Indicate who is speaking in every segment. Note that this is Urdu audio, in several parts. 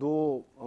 Speaker 1: 2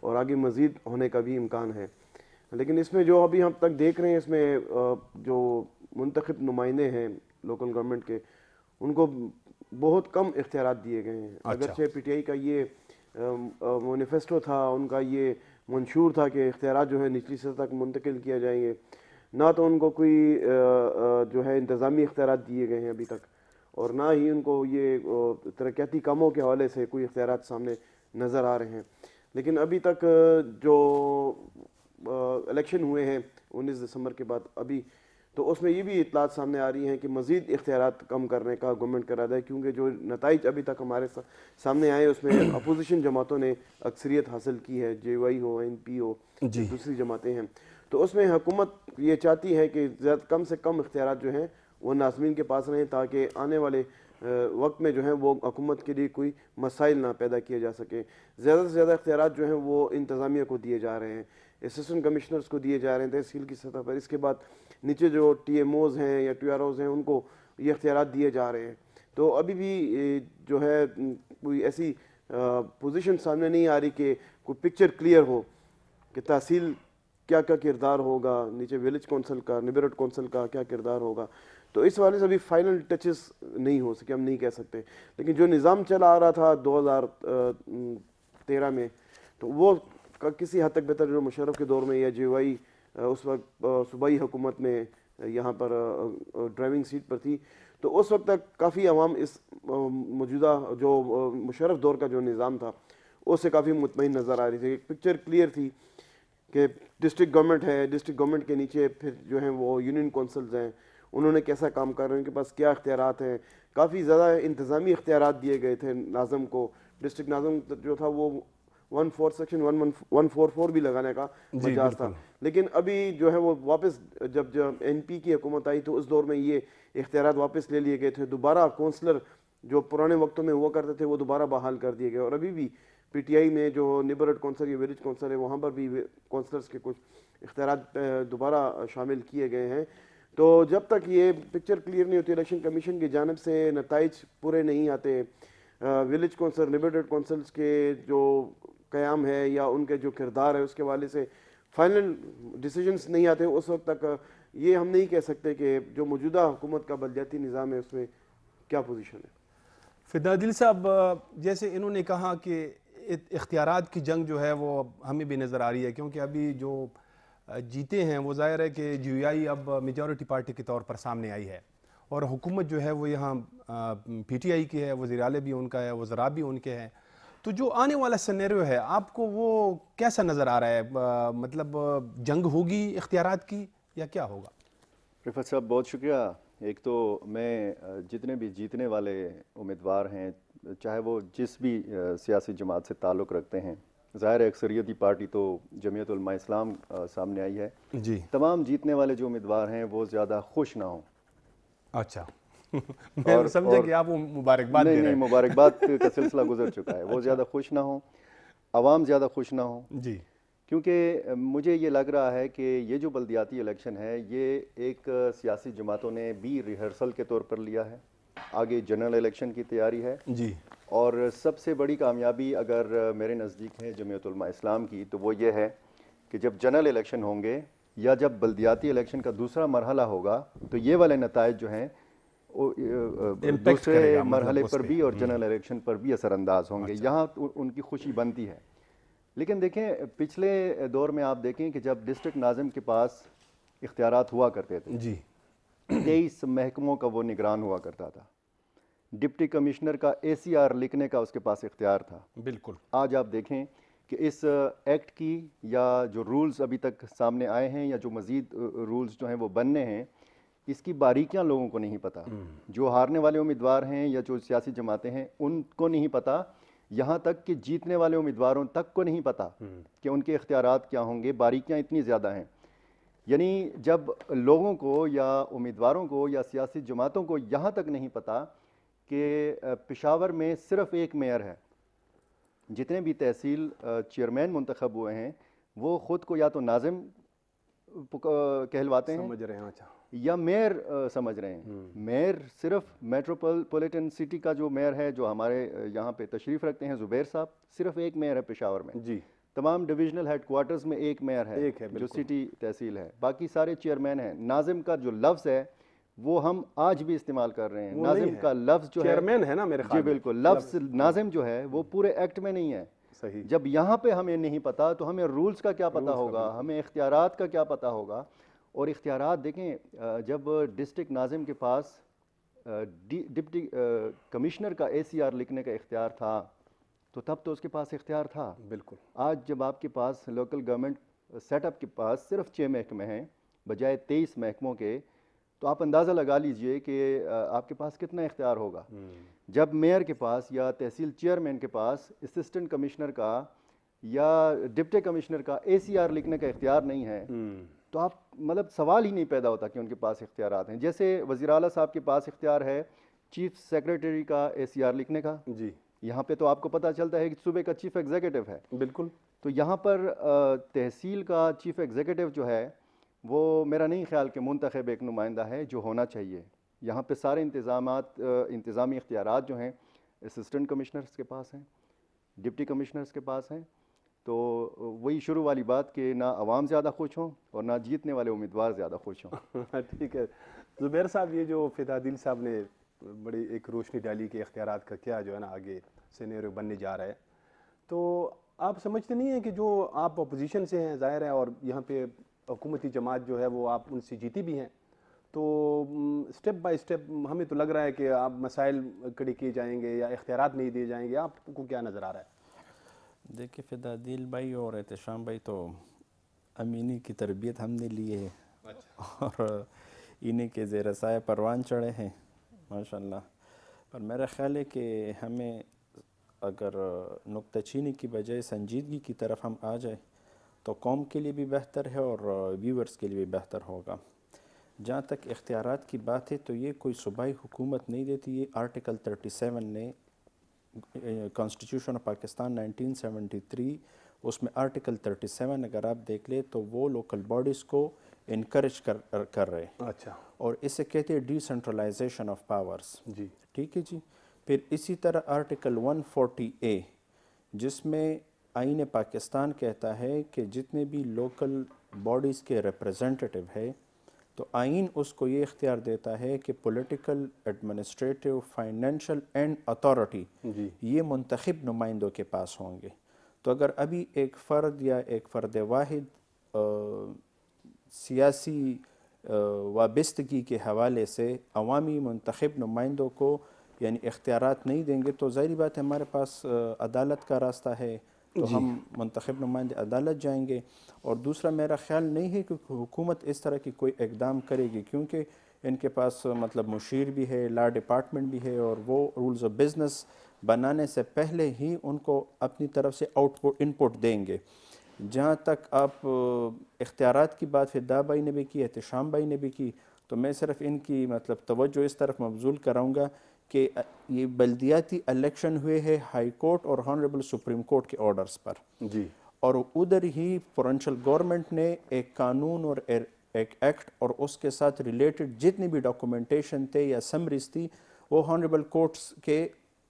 Speaker 2: اور آگے مزید ہونے کا بھی امکان ہے. لیکن اس میں جو ابھی ہم تک دیکھ رہے ہیں اس میں جو منتخب نمائندے ہیں لوکل گورنمنٹ کے ان کو بہت کم اختیارات دیے گئے ہیں. اگرچہ پی ٹی آئی کا یہ مینیفیسٹو تھا, ان کا یہ منشور تھا کہ اختیارات جو ہے نچلی سطح تک منتقل کیا جائیں گے, نہ تو ان کو کوئی جو ہے انتظامی اختیارات دیے گئے ہیں ابھی تک, اور نہ ہی ان کو یہ ترقیاتی کاموں کے حوالے سے کوئی اختیارات سامنے نظر آ رہے ہیں. لیکن ابھی تک جو الیکشن ہوئے ہیں 19 دسمبر کے بعد ابھی, تو اس میں یہ بھی اطلاعات سامنے آ رہی ہیں کہ مزید اختیارات کم کرنے کا گورنمنٹ کا ارادہ ہے, کیونکہ جو نتائج ابھی تک ہمارے سامنے آئے اس میں اپوزیشن جماعتوں نے اکثریت حاصل کی ہے, جے وائی ہو, این پی ہو, دوسری جماعتیں ہیں. تو اس میں حکومت یہ چاہتی ہے کہ کم سے کم اختیارات جو ہیں وہ ناظمین کے پاس رہیں, تاکہ آنے والے وقت میں جو ہے وہ حکومت کے لیے کوئی مسائل نہ پیدا کیے جا سکیں. زیادہ سے زیادہ اختیارات جو ہیں وہ انتظامیہ کو دیے جا رہے ہیں, اسسٹنٹ کمشنرز کو دیے جا رہے ہیں تحصیل کی سطح پر. اس کے بعد نیچے جو ٹی ایم اوز ہیں یا ٹی آر اوز ہیں ان کو یہ اختیارات دیے جا رہے ہیں. تو ابھی بھی جو ہے کوئی ایسی پوزیشن سامنے نہیں آ رہی کہ کوئی پکچر کلیئر ہو کہ تحصیل کیا کیا کردار ہوگا, نیچے ویلیج کونسل کا, نیبرہڈ کونسل کا کیا کردار ہوگا. تو اس والے سے ابھی فائنل ٹچز نہیں ہو سکے, ہم نہیں کہہ سکتے. لیکن جو نظام چلا آ رہا تھا 2013 میں, تو وہ کسی حد تک بہتر جو مشرف کے دور میں یا جے وائی اس وقت صوبائی حکومت میں یہاں پر ڈرائیونگ سیٹ پر تھی, تو اس وقت تک کافی عوام اس موجودہ جو مشرف دور کا جو نظام تھا اس سے کافی مطمئن نظر آ رہی تھی. ایک پکچر کلیئر تھی کہ ڈسٹرکٹ گورنمنٹ ہے, ڈسٹرکٹ گورنمنٹ کے نیچے پھر جو ہیں وہ یونین کونسلز ہیں, انہوں نے کیسا کام کر رہے ہیں, ان کے پاس کیا اختیارات ہیں. کافی زیادہ انتظامی اختیارات دیے گئے تھے ناظم کو. ڈسٹرکٹ ناظم جو تھا وہ 14 سیکشن 144 بھی لگانے کا مجاز تھا. لیکن ابھی جو ہے وہ واپس جب این پی کی حکومت آئی تو اس دور میں یہ اختیارات واپس لے لیے گئے تھے. دوبارہ کونسلر جو پرانے وقتوں میں ہوا کرتے تھے وہ دوبارہ بحال کر دیے گئے, اور ابھی بھی پی ٹی آئی میں جو نیبرہڈ کونسل یا ویلیج کونسل ہے وہاں پر بھی کونسلرز کے کچھ اختیارات دوبارہ شامل کیے گئے ہیں. تو جب تک یہ پکچر کلیئر نہیں ہوتی, الیکشن کمیشن کی جانب سے نتائج پورے نہیں آتے, ویلیج کونسل نیبرہڈ کونسلز کے جو قیام ہے یا ان کے جو کردار ہے اس کے حوالے سے فائنل ڈیسیجنز نہیں آتے, اس وقت تک یہ ہم نہیں کہہ سکتے کہ جو موجودہ حکومت کا بلدیاتی نظام ہے اس میں کیا پوزیشن ہے.
Speaker 1: فدا دل صاحب, جیسے انہوں نے کہا کہ اختیارات کی جنگ جو ہے وہ ہمیں بھی نظر آ رہی ہے, کیونکہ ابھی جو جیتے ہیں وہ ظاہر ہے کہ جی آئی اب میجورٹی پارٹی کے طور پر سامنے آئی ہے, اور حکومت جو ہے وہ یہاں پی ٹی آئی کی ہے, وزیر اعلیٰ بھی ان کا ہے, وزراء بھی ان کے ہیں. تو جو آنے والا سینیریو ہے آپ کو وہ کیسا نظر آ رہا ہے, مطلب جنگ ہوگی اختیارات کی یا کیا ہوگا؟
Speaker 3: رفعت صاحب بہت شکریہ. ایک تو میں جتنے بھی جیتنے والے امیدوار ہیں, چاہے وہ جس بھی سیاسی جماعت سے تعلق رکھتے ہیں, ظاہر اکثریتی پارٹی تو جمعیت علماء اسلام سامنے آئی ہے,
Speaker 1: جی
Speaker 3: تمام جیتنے والے جو امیدوار ہیں وہ زیادہ خوش نہ ہوں.
Speaker 1: اچھا, میں سمجھا کہ آپ وہ مبارکباد دے رہے ہیں.
Speaker 3: نہیں, مبارکباد کا سلسلہ گزر چکا ہے. وہ زیادہ خوش نہ ہوں, عوام زیادہ خوش نہ ہوں,
Speaker 1: جی,
Speaker 3: کیونکہ مجھے یہ لگ رہا ہے کہ یہ جو بلدیاتی الیکشن ہے یہ ایک سیاسی جماعتوں نے بھی ریہرسل کے طور پر لیا ہے. آگے جنرل الیکشن کی تیاری ہے,
Speaker 1: جی,
Speaker 3: اور سب سے بڑی کامیابی اگر میرے نزدیک ہے جمعیت علماء اسلام کی تو وہ یہ ہے کہ جب جنرل الیکشن ہوں گے یا جب بلدیاتی الیکشن کا دوسرا مرحلہ ہوگا تو یہ والے نتائج جو ہیں دوسرے مرحلے پر بھی اور جنرل الیکشن پر بھی اثر انداز ہوں گے. یہاں ان کی خوشی بنتی ہے. لیکن دیکھیں پچھلے دور میں آپ دیکھیں کہ جب ڈسٹرکٹ ناظم کے پاس اختیارات ہوا کرتے تھے,
Speaker 1: جی,
Speaker 3: 23 محکموں کا وہ نگران ہوا کرتا تھا, ڈپٹی کمشنر کا اے سی آر لکھنے کا اس کے پاس اختیار تھا.
Speaker 1: بالکل.
Speaker 3: آج آپ دیکھیں کہ اس ایکٹ کی یا جو رولز ابھی تک سامنے آئے ہیں یا جو مزید رولز جو ہیں وہ بننے ہیں, اس کی باریکیاں لوگوں کو نہیں پتہ. جو ہارنے والے امیدوار ہیں یا جو سیاسی جماعتیں ہیں ان کو نہیں پتہ, یہاں تک کہ جیتنے والے امیدواروں تک کو نہیں پتہ کہ ان کے اختیارات کیا ہوں گے. باریکیاں اتنی زیادہ ہیں. یعنی جب لوگوں کو یا امیدواروں کو یا سیاسی جماعتوں کو یہاں تک نہیں پتہ کہ پشاور میں صرف ایک میئر ہے, جتنے بھی تحصیل چیئرمین منتخب ہوئے ہیں وہ خود کو یا تو ناظم کہلواتے ہیں
Speaker 1: سمجھ رہے ہیں, اچھا,
Speaker 3: یا میئر سمجھ رہے ہیں. میئر صرف میٹروپولیٹن سٹی کا جو میئر ہے جو ہمارے یہاں پہ تشریف رکھتے ہیں زبیر صاحب, صرف ایک میئر ہے پشاور میں.
Speaker 1: جی,
Speaker 3: تمام ڈویژنل ہیڈ کوارٹرز میں ایک میئر ہے
Speaker 1: ایک ہے،
Speaker 3: جو
Speaker 1: بالکل۔
Speaker 3: سٹی تحصیل ہے، باقی سارے چیئرمین ہیں۔ ناظم کا جو لفظ ہے وہ ہم آج بھی استعمال کر رہے ہیں،
Speaker 1: وہ نہیں
Speaker 3: ناظم
Speaker 1: ہے،
Speaker 3: کا لفظ جو ہے
Speaker 1: چیئرمین ہے نا میرے
Speaker 3: جی
Speaker 1: خیال میں،
Speaker 3: بالکل، لفظ ناظم جو ہے وہ پورے ایکٹ میں نہیں ہے۔
Speaker 1: صحیح،
Speaker 3: جب یہاں پہ ہمیں نہیں پتا تو ہمیں رولز کا کیا پتا ہوگا، ہمیں اختیارات کا کیا پتا ہوگا۔ اور اختیارات دیکھیں، جب ڈسٹرکٹ ناظم کے پاس ڈپٹی کمشنر کا ACR لکھنے کا اختیار تھا تو تب تو اس کے پاس اختیار تھا۔
Speaker 1: بالکل،
Speaker 3: آج جب آپ کے پاس لوکل گورنمنٹ سیٹ اپ کے پاس صرف 6 محکمے ہیں بجائے 23 محکموں کے، تو آپ اندازہ لگا لیجئے کہ آپ کے پاس کتنا اختیار ہوگا۔ جب میئر کے پاس یا تحصیل چیئرمین کے پاس اسسٹنٹ کمشنر کا یا ڈپٹی کمشنر کا ACR لکھنے کا اختیار نہیں ہے تو آپ مطلب سوال ہی نہیں پیدا ہوتا کہ ان کے پاس اختیارات ہیں۔ جیسے وزیر اعلیٰ صاحب کے پاس اختیار ہے چیف سیکریٹری کا ACR لکھنے کا،
Speaker 1: جی
Speaker 3: یہاں پہ تو آپ کو پتہ چلتا ہے کہ صوبے کا چیف ایگزیکٹو ہے،
Speaker 1: بالکل،
Speaker 3: تو یہاں پر تحصیل کا چیف ایگزیکٹو جو ہے وہ میرا نہیں خیال کہ منتخب ایک نمائندہ ہے جو ہونا چاہیے۔ یہاں پہ سارے انتظامی اختیارات جو ہیں اسسٹنٹ کمشنرز کے پاس ہیں، ڈپٹی کمشنرز کے پاس ہیں۔ تو وہی شروع والی بات کہ نہ عوام زیادہ خوش ہوں اور نہ جیتنے والے امیدوار زیادہ خوش ہوں۔
Speaker 1: ٹھیک ہے زبیر صاحب، یہ جو فدا دل صاحب نے بڑی ایک روشنی ڈالی کہ اختیارات کا کیا جو ہے نا آگے سینیریو بننے جا رہا ہے، تو آپ سمجھتے نہیں ہیں کہ جو آپ اپوزیشن سے ہیں ظاہر ہے اور یہاں پہ حکومتی جماعت جو ہے وہ آپ ان سے جیتی بھی ہیں، تو سٹیپ بائی سٹیپ ہمیں تو لگ رہا ہے کہ آپ مسائل کھڑے کیے جائیں گے یا اختیارات نہیں دیے جائیں گے، آپ کو کیا نظر آ رہا ہے؟
Speaker 4: دیکھیں فدا دل بھائی اور احتشام بھائی تو امینی کی تربیت ہم نے لی ہے اور انہیں کے زیر سایہ پروان چڑھے ہیں ماشاءاللہ۔ پر میرا خیال ہے کہ ہمیں اگر نکتہ چینی کی بجائے سنجیدگی کی طرف ہم آ جائیں تو قوم کے لیے بھی بہتر ہے اور ویورز کے لیے بھی بہتر ہوگا۔ جہاں تک اختیارات کی بات ہے تو یہ کوئی صوبائی حکومت نہیں دیتی، یہ آرٹیکل 37 نے کانسٹیٹیوشن آف پاکستان 1973 اس میں آرٹیکل 37 اگر آپ دیکھ لیں تو وہ لوکل باڈیز کو انکریج کر رہے ہیں،
Speaker 1: اچھا
Speaker 4: اور اسے کہتے ہیں ڈی سینٹرلائزیشن آف پاورز،
Speaker 1: جی،
Speaker 4: ٹھیک ہے جی۔ پھر اسی طرح آرٹیکل 140A جس میں آئین پاکستان کہتا ہے کہ جتنے بھی لوکل باڈیز کے ریپرزنٹیٹیو ہے تو آئین اس کو یہ اختیار دیتا ہے کہ political, administrative, financial and authority
Speaker 1: جی،
Speaker 4: یہ منتخب نمائندوں کے پاس ہوں گے۔ تو اگر ابھی ایک فرد یا ایک فرد واحد سیاسی وابستگی کے حوالے سے عوامی منتخب نمائندوں کو یعنی اختیارات نہیں دیں گے تو ظاہری بات ہے ہمارے پاس عدالت کا راستہ ہے، تو ہم منتخب نمائندے عدالت جائیں گے۔ اور دوسرا میرا خیال نہیں ہے کہ حکومت اس طرح کی کوئی اقدام کرے گی، کیونکہ ان کے پاس مطلب مشیر بھی ہے، لا ڈپارٹمنٹ بھی ہے، اور وہ رولز آف بزنس بنانے سے پہلے ہی ان کو اپنی طرف سے انپٹ دیں گے۔ جہاں تک آپ اختیارات کی بات فدا بھائی نے بھی کی، احتشام بھائی نے بھی کی، تو میں صرف ان کی مطلب توجہ اس طرف مبذول کراؤں گا کہ یہ بلدیاتی الیکشن ہوئے ہیں ہائی کورٹ اور ہانریبل سپریم کورٹ کے آرڈرز پر،
Speaker 1: جی،
Speaker 4: اور ادھر ہی پروونشل گورنمنٹ نے ایک قانون اور ایک ایکٹ اور اس کے ساتھ ریلیٹڈ جتنی بھی ڈاکومنٹیشن تھے یا سمریز تھی وہ ہانریبل کورٹس کے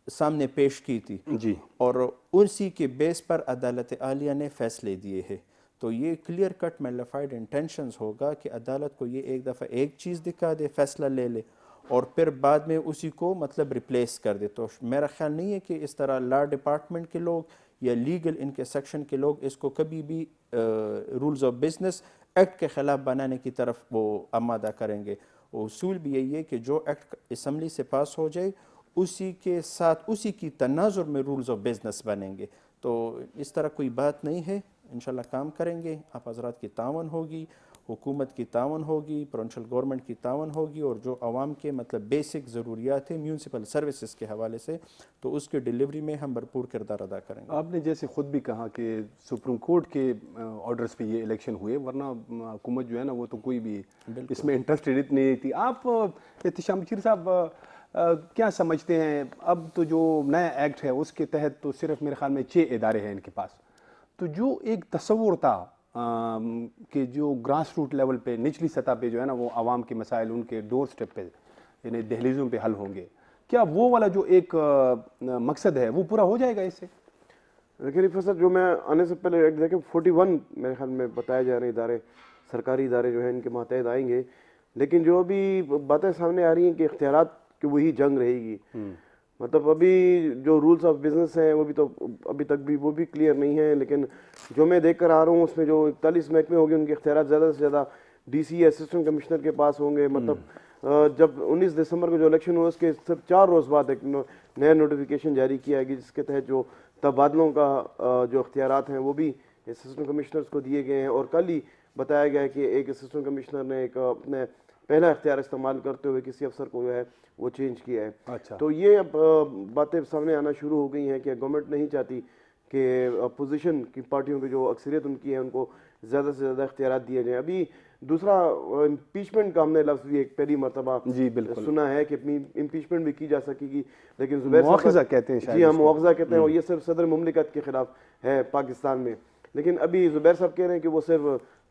Speaker 4: سامنے پیش کی تھی،
Speaker 1: جی،
Speaker 4: اور اسی کے بیس پر عدالت عالیہ نے فیصلے دیے ہیں۔ تو یہ کلیئر کٹ میلیفائڈ انٹینشنز ہوگا کہ عدالت کو یہ ایک دفعہ ایک چیز دکھا دے، فیصلہ لے لے، اور پھر بعد میں اسی کو مطلب ریپلیس کر دے۔ تو میرا خیال نہیں ہے کہ اس طرح لا ڈپارٹمنٹ کے لوگ یا لیگل ان کے سیکشن کے لوگ اس کو کبھی بھی رولز آف بزنس ایکٹ کے خلاف بنانے کی طرف وہ آمادہ کریں گے۔ اصول بھی یہی ہے کہ جو ایکٹ اسمبلی سے پاس ہو جائے اسی کے ساتھ اسی کی تناظر میں رولز آف بزنس بنیں گے۔ تو اس طرح کوئی بات نہیں ہے، انشاءاللہ کام کریں گے، آپ حضرات کی تعاون ہوگی، حکومت کی تعاون ہوگی، پروونشل گورنمنٹ کی تعاون ہوگی، اور جو عوام کے مطلب بیسک ضروریات ہیں میونسپل سروسز کے حوالے سے تو اس کے ڈیلیوری میں ہم بھرپور کردار ادا کریں گے۔
Speaker 1: آپ نے جیسے خود بھی کہا کہ سپریم کورٹ کے آرڈرز پہ یہ الیکشن ہوئے، ورنہ حکومت جو ہے نا وہ تو کوئی بھی اس میں انٹرسٹڈ نہیں تھی۔ آپ احتشام بشیر صاحب کیا سمجھتے ہیں، اب تو جو نیا ایکٹ ہے اس کے تحت تو صرف میرے خیال میں 6 ادارے ہیں ان کے پاس، تو جو ایک تصور تھا کہ جو گراس روٹ لیول پہ نچلی سطح پہ جو ہے نا وہ عوام کے مسائل ان کے ڈور سٹیپ پہ یعنی دہلیزوں پہ حل ہوں گے، کیا وہ والا جو ایک مقصد ہے وہ پورا ہو جائے گا اس سے؟
Speaker 2: لیکن رفت صاحب جو میں آنے سے پہلے دیکھیں 41 میرے خیال میں بتایا جا رہے ادارے سرکاری ادارے جو ہیں ان کے ماتحت آئیں گے، لیکن جو ابھی باتیں سامنے آ رہی ہیں کہ اختیارات کی وہی جنگ رہے گی. مطلب ابھی جو رولز آف بزنس ہیں وہ بھی تو ابھی تک بھی وہ بھی کلیئر نہیں ہیں، لیکن جو میں دیکھ کر آ رہا ہوں اس میں جو 41 محکمے ہوں گے ان کے اختیارات زیادہ سے زیادہ ڈی سی اسسٹنٹ کمشنر کے پاس ہوں گے. مطلب جب 19 دسمبر کو جو الیکشن ہوا اس کے صرف 4 روز بعد ایک نیا نوٹیفیکیشن جاری کیا گیا جس کے تحت جو تبادلوں کا جو اختیارات ہیں وہ بھی اسسٹنٹ کمشنرز کو دیے گئے ہیں. اور کل ہی بتایا گیا کہ ایک اسسٹنٹ کمشنر نے ایک اپنے پہلا اختیار استعمال کرتے ہوئے کسی افسر کو جو ہے وہ چینج کیا ہے.
Speaker 1: اچھا.
Speaker 2: تو یہ اب باتیں سامنے آنا شروع ہو گئی ہیں کہ گورنمنٹ نہیں چاہتی کہ اپوزیشن کی پارٹیوں کی جو اکثریت ان کی ہے ان کو زیادہ سے زیادہ اختیارات دیے جائیں. ابھی دوسرا امپیچمنٹ کا ہم نے لفظ بھی ایک پہلی مرتبہ سنا ہے کہ امپیچمنٹ بھی کی جا سکے گی، لیکن زبیر
Speaker 1: مواخذہ کہتے ہیں.
Speaker 2: جی ہم مواخذہ کہتے ہیں، اور یہ صرف صدر مملکت کے خلاف ہے پاکستان میں. لیکن ابھی زبیر صاحب کہہ رہے ہیں کہ وہ صرف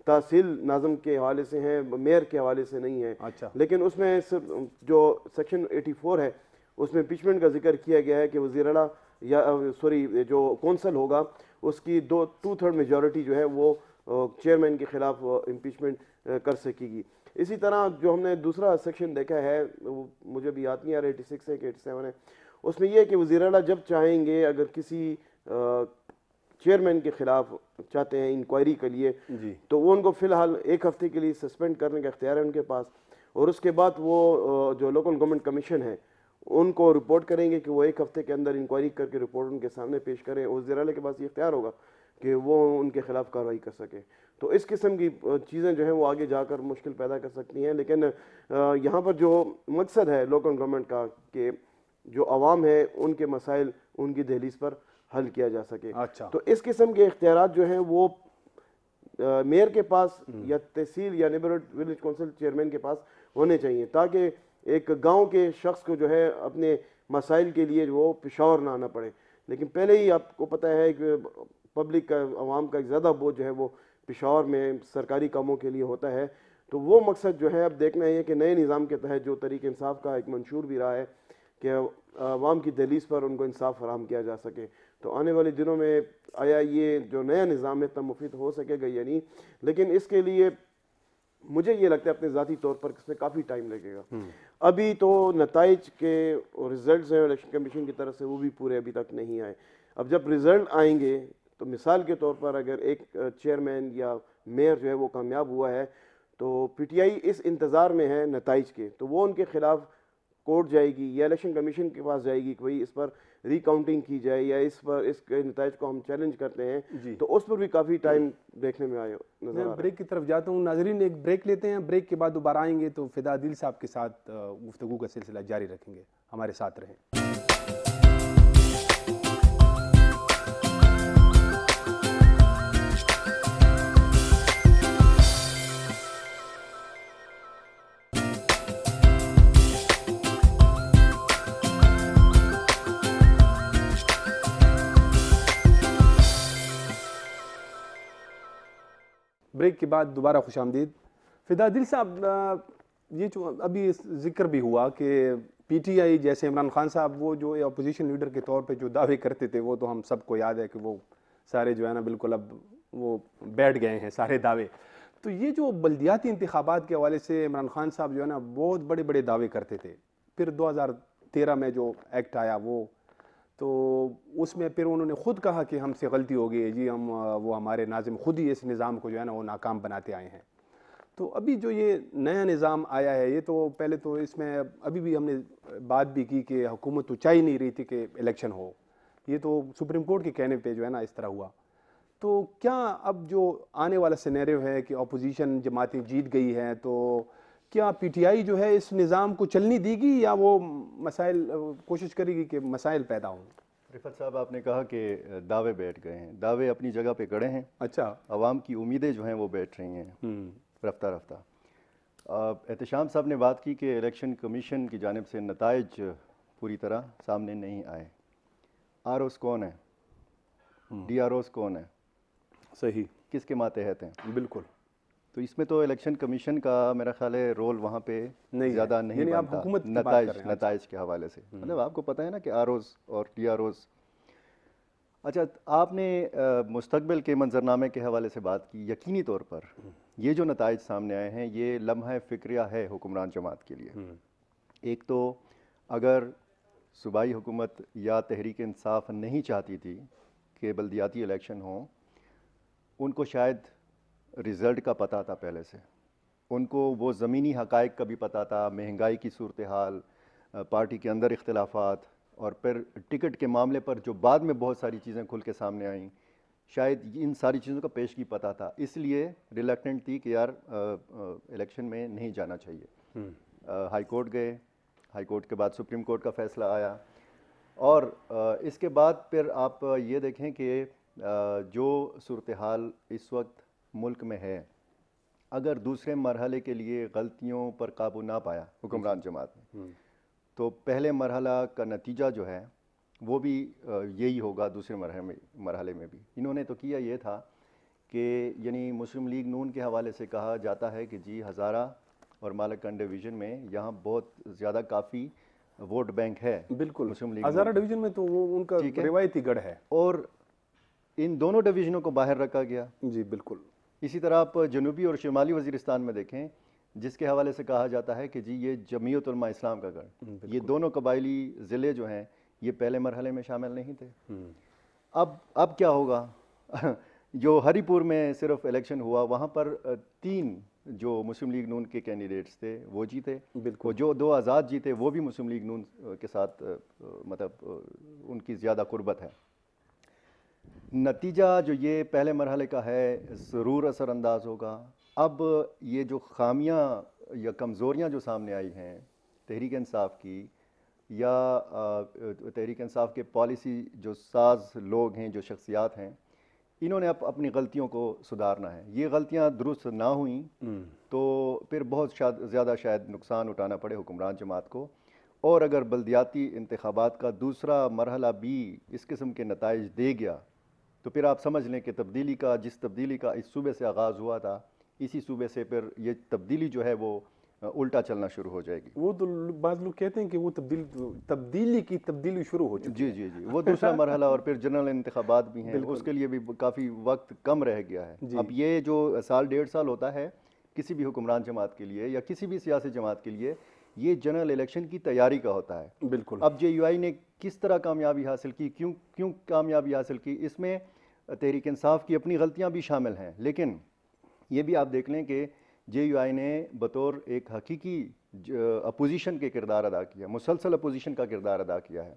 Speaker 2: تحصیل ناظم کے حوالے سے ہیں، میئر کے حوالے سے نہیں ہے. لیکن اس میں صرف جو سیکشن 84 ہے اس میں امپیچمنٹ کا ذکر کیا گیا ہے کہ وزیر اعلیٰ یا جو کونسل ہوگا اس کی 2/3 میجورٹی جو ہے وہ چیئرمین کے خلاف امپیچمنٹ کر سکے گی. اسی طرح جو ہم نے دوسرا سیکشن دیکھا ہے مجھے بھی یاد نہیں آ رہا 86 ہے کہ 87 ہے، اس میں یہ ہے کہ وزیر اعلیٰ جب چاہیں گے اگر کسی چیئرمین کے خلاف چاہتے ہیں انکوائری کے لیے تو وہ ان کو فی الحال 1 ہفتے کے لیے سسپینڈ کرنے کا اختیار ہے ان کے پاس، اور اس کے بعد وہ جو لوکل گورنمنٹ کمیشن ہے ان کو رپورٹ کریں گے کہ وہ 1 ہفتے کے اندر انکوائری کر کے رپورٹ ان کے سامنے پیش کریں. وزیر اعلیٰ کے پاس یہ اختیار ہوگا کہ وہ ان کے خلاف کارروائی کر سکے. تو اس قسم کی چیزیں جو ہیں وہ آگے جا کر مشکل پیدا کر سکتی ہیں. لیکن یہاں پر جو مقصد ہے لوکل گورنمنٹ کا کہ جو عوام ہے ان کے مسائل ان کی دہلیز پر حل کیا جا سکے. تو اس قسم کے اختیارات جو ہیں وہ میئر کے پاس یا تحصیل یا نیبرہڈ ولیج کونسل چیئرمین کے پاس ہونے چاہیے تاکہ ایک گاؤں کے شخص کو جو ہے اپنے مسائل کے لیے وہ پشاور نہ آنا پڑے. لیکن پہلے ہی آپ کو پتہ ہے کہ پبلک کا عوام کا ایک زیادہ بوجھ جو ہے وہ پشاور میں سرکاری کاموں کے لیے ہوتا ہے. تو وہ مقصد جو ہے اب دیکھنا ہے کہ نئے نظام کے تحت جو طریق انصاف کا ایک منشور بھی رہا ہے کہ عوام کی دہلیز پر ان کو انصاف فراہم کیا جا سکے. تو آنے والے دنوں میں آیا یہ جو نیا نظام ہے اتنا مفید ہو سکے گا یا نہیں، لیکن اس کے لیے مجھے یہ لگتا ہے اپنے ذاتی طور پر کہ اس میں کافی ٹائم لگے گا. ابھی تو نتائج کے ریزلٹس ہیں الیکشن کمیشن کی طرف سے وہ بھی پورے ابھی تک نہیں آئے. اب جب ریزلٹ آئیں گے تو مثال کے طور پر اگر ایک چیئرمین یا میئر جو ہے وہ کامیاب ہوا ہے تو پی ٹی آئی اس انتظار میں ہے نتائج کے، تو وہ ان کے خلاف کورٹ جائے گی یا الیکشن کمیشن کے پاس جائے گی کہ بھئی اس پر ری کاؤنٹنگ کی جائے یا اس پر اس کے نتائج کو ہم چیلنج کرتے ہیں. تو اس پر بھی کافی ٹائم دیکھنے میں آئے نظر آ رہا ہے.
Speaker 1: بریک کی طرف جاتا ہوں. ناظرین ایک بریک لیتے ہیں، بریک کے بعد دوبارہ آئیں گے تو فدا دل صاحب کے ساتھ گفتگو کا سلسلہ جاری رکھیں گے. ہمارے ساتھ رہیں. بریک کے بعد دوبارہ خوش آمدید. فدا دل صاحب یہ جو ابھی ذکر بھی ہوا کہ پی ٹی آئی جیسے عمران خان صاحب وہ جو اپوزیشن لیڈر کے طور پہ جو دعوے کرتے تھے وہ تو ہم سب کو یاد ہے کہ وہ سارے جو ہے نا بالکل اب وہ بیٹھ گئے ہیں سارے دعوے. تو یہ جو بلدیاتی انتخابات کے حوالے سے عمران خان صاحب جو ہے نا بہت بڑے بڑے دعوے کرتے تھے. پھر 2013 میں جو ایکٹ آیا تو اس میں پھر انہوں نے خود کہا کہ ہم سے غلطی ہو گئی ہے جی، وہ ہمارے ناظم خود ہی اس نظام کو جو ہے نا وہ ناکام بناتے آئے ہیں. تو ابھی جو یہ نیا نظام آیا ہے یہ تو پہلے تو اس میں ابھی بھی ہم نے بات بھی کی کہ حکومت تو چاہ ہی نہیں رہی تھی کہ الیکشن ہو، یہ تو سپریم کورٹ کے کہنے پہ جو ہے نا اس طرح ہوا. تو کیا اب جو آنے والا سینیریو ہے کہ اپوزیشن جماعتیں جیت گئی ہیں تو کیا پی ٹی آئی جو ہے اس نظام کو چلنی دے گی یا وہ مسائل کوشش کرے گی کہ مسائل پیدا ہوں؟
Speaker 3: رفت صاحب آپ نے کہا کہ دعوے بیٹھ گئے ہیں، دعوے اپنی جگہ پہ کڑے ہیں.
Speaker 1: اچھا.
Speaker 3: عوام کی امیدیں جو ہیں وہ بیٹھ رہی ہیں رفتہ رفتہ. احتشام صاحب نے بات کی کہ الیکشن کمیشن کی جانب سے نتائج پوری طرح سامنے نہیں آئے. آر اوز کون ہے، ڈی آر اوز کون ہے،
Speaker 1: صحیح،
Speaker 3: کس کے ماتحت ہیں؟
Speaker 1: بالکل.
Speaker 3: تو اس میں تو الیکشن کمیشن کا میرا خیال ہے رول وہاں پہ زیادہ نہیں
Speaker 1: یعنی آپ
Speaker 3: بنتا
Speaker 1: حکومت کی بات کر رہے ہیں.
Speaker 3: نتائج کے حوالے سے. مطلب آپ کو پتہ ہے نا کہ آر اوز اور ڈی آر اوز اچھا، آپ نے مستقبل کے منظرنامے کے حوالے سے بات کی. یقینی طور پر یہ جو نتائج سامنے آئے ہیں یہ لمحہ فکریہ ہے حکمران جماعت کے لیے. ایک تو اگر صوبائی حکومت یا تحریک انصاف نہیں چاہتی تھی کہ بلدیاتی الیکشن ہوں، ان کو شاید رزلٹ کا پتہ تھا پہلے سے، ان کو وہ زمینی حقائق کا بھی پتہ تھا، مہنگائی کی صورتحال، پارٹی کے اندر اختلافات، اور پھر ٹکٹ کے معاملے پر جو بعد میں بہت ساری چیزیں کھل کے سامنے آئیں، شاید ان ساری چیزوں کا پیشگی پتہ تھا، اس لیے ریلیکٹنٹ تھی کہ یار الیکشن میں نہیں جانا چاہیے. ہائی کورٹ گئے، ہائی کورٹ کے بعد سپریم کورٹ کا فیصلہ آیا، اور اس کے بعد پھر آپ یہ دیکھیں کہ جو صورتحال اس وقت ملک میں ہے، اگر دوسرے مرحلے کے لیے غلطیوں پر قابو نہ پایا حکمران جماعت نے، تو پہلے مرحلہ کا نتیجہ جو ہے وہ بھی یہی ہوگا دوسرے مرحلے میں بھی. انہوں نے تو کیا یہ تھا کہ یعنی مسلم لیگ نون کے حوالے سے کہا جاتا ہے کہ جی ہزارہ اور مالکان ڈویژن میں یہاں بہت زیادہ کافی ووٹ بینک ہے.
Speaker 1: بالکل،
Speaker 3: مسلم لیگ
Speaker 1: ہزارہ ڈویژن میں تو وہ ان کا روایتی گڑھ ہے،
Speaker 3: اور ان دونوں ڈویژنوں کو باہر رکھا گیا.
Speaker 1: جی بالکل.
Speaker 3: اسی طرح آپ جنوبی اور شمالی وزیرستان میں دیکھیں، جس کے حوالے سے کہا جاتا ہے کہ جی یہ جمعیت علماء اسلام کا گڑھ. یہ دونوں قبائلی ضلع جو ہیں یہ پہلے مرحلے میں شامل نہیں تھے. اب کیا ہوگا؟ جو ہری پور میں صرف الیکشن ہوا، وہاں پر 3 جو مسلم لیگ نون کے کینڈیڈیٹس تھے وہ جیتے. بالکل. جو 2 آزاد جیتے وہ بھی مسلم لیگ نون کے ساتھ مطلب ان کی زیادہ قربت ہے. نتیجہ جو یہ پہلے مرحلے کا ہے ضرور اثر انداز ہوگا. اب یہ جو خامیاں یا کمزوریاں جو سامنے آئی ہیں تحریک انصاف کی، یا تحریک انصاف کے پالیسی جو ساز لوگ ہیں، جو شخصیات ہیں، انہوں نے اپنی غلطیوں کو سدھارنا ہے. یہ غلطیاں درست نہ ہوئیں تو پھر بہت زیادہ شاید نقصان اٹھانا پڑے حکمران جماعت کو. اور اگر بلدیاتی انتخابات کا دوسرا مرحلہ بھی اس قسم کے نتائج دے گیا تو پھر آپ سمجھ لیں کہ جس تبدیلی کا اس صوبے سے آغاز ہوا تھا، اسی صوبے سے پھر یہ تبدیلی جو ہے وہ الٹا چلنا شروع ہو جائے گی.
Speaker 1: وہ تو بعض لوگ کہتے ہیں کہ وہ تبدیلی شروع ہو چکی ہے.
Speaker 3: جی وہ دوسرا مرحلہ، اور پھر جنرل انتخابات بھی ہیں، اس کے لیے بھی کافی وقت کم رہ گیا ہے. اب یہ جو 1.5 سال ہوتا ہے کسی بھی حکمران جماعت کے لیے یا کسی بھی سیاسی جماعت کے لیے، یہ جنرل الیکشن کی تیاری کا ہوتا ہے.
Speaker 1: بالکل.
Speaker 3: اب JUI نے کس طرح کامیابی حاصل کی، کیوں کامیابی حاصل کی، اس میں تحریک انصاف کی اپنی غلطیاں بھی شامل ہیں، لیکن یہ بھی آپ دیکھ لیں کہ JUI نے بطور ایک حقیقی اپوزیشن کے کردار ادا کیا، مسلسل اپوزیشن کا کردار ادا کیا ہے.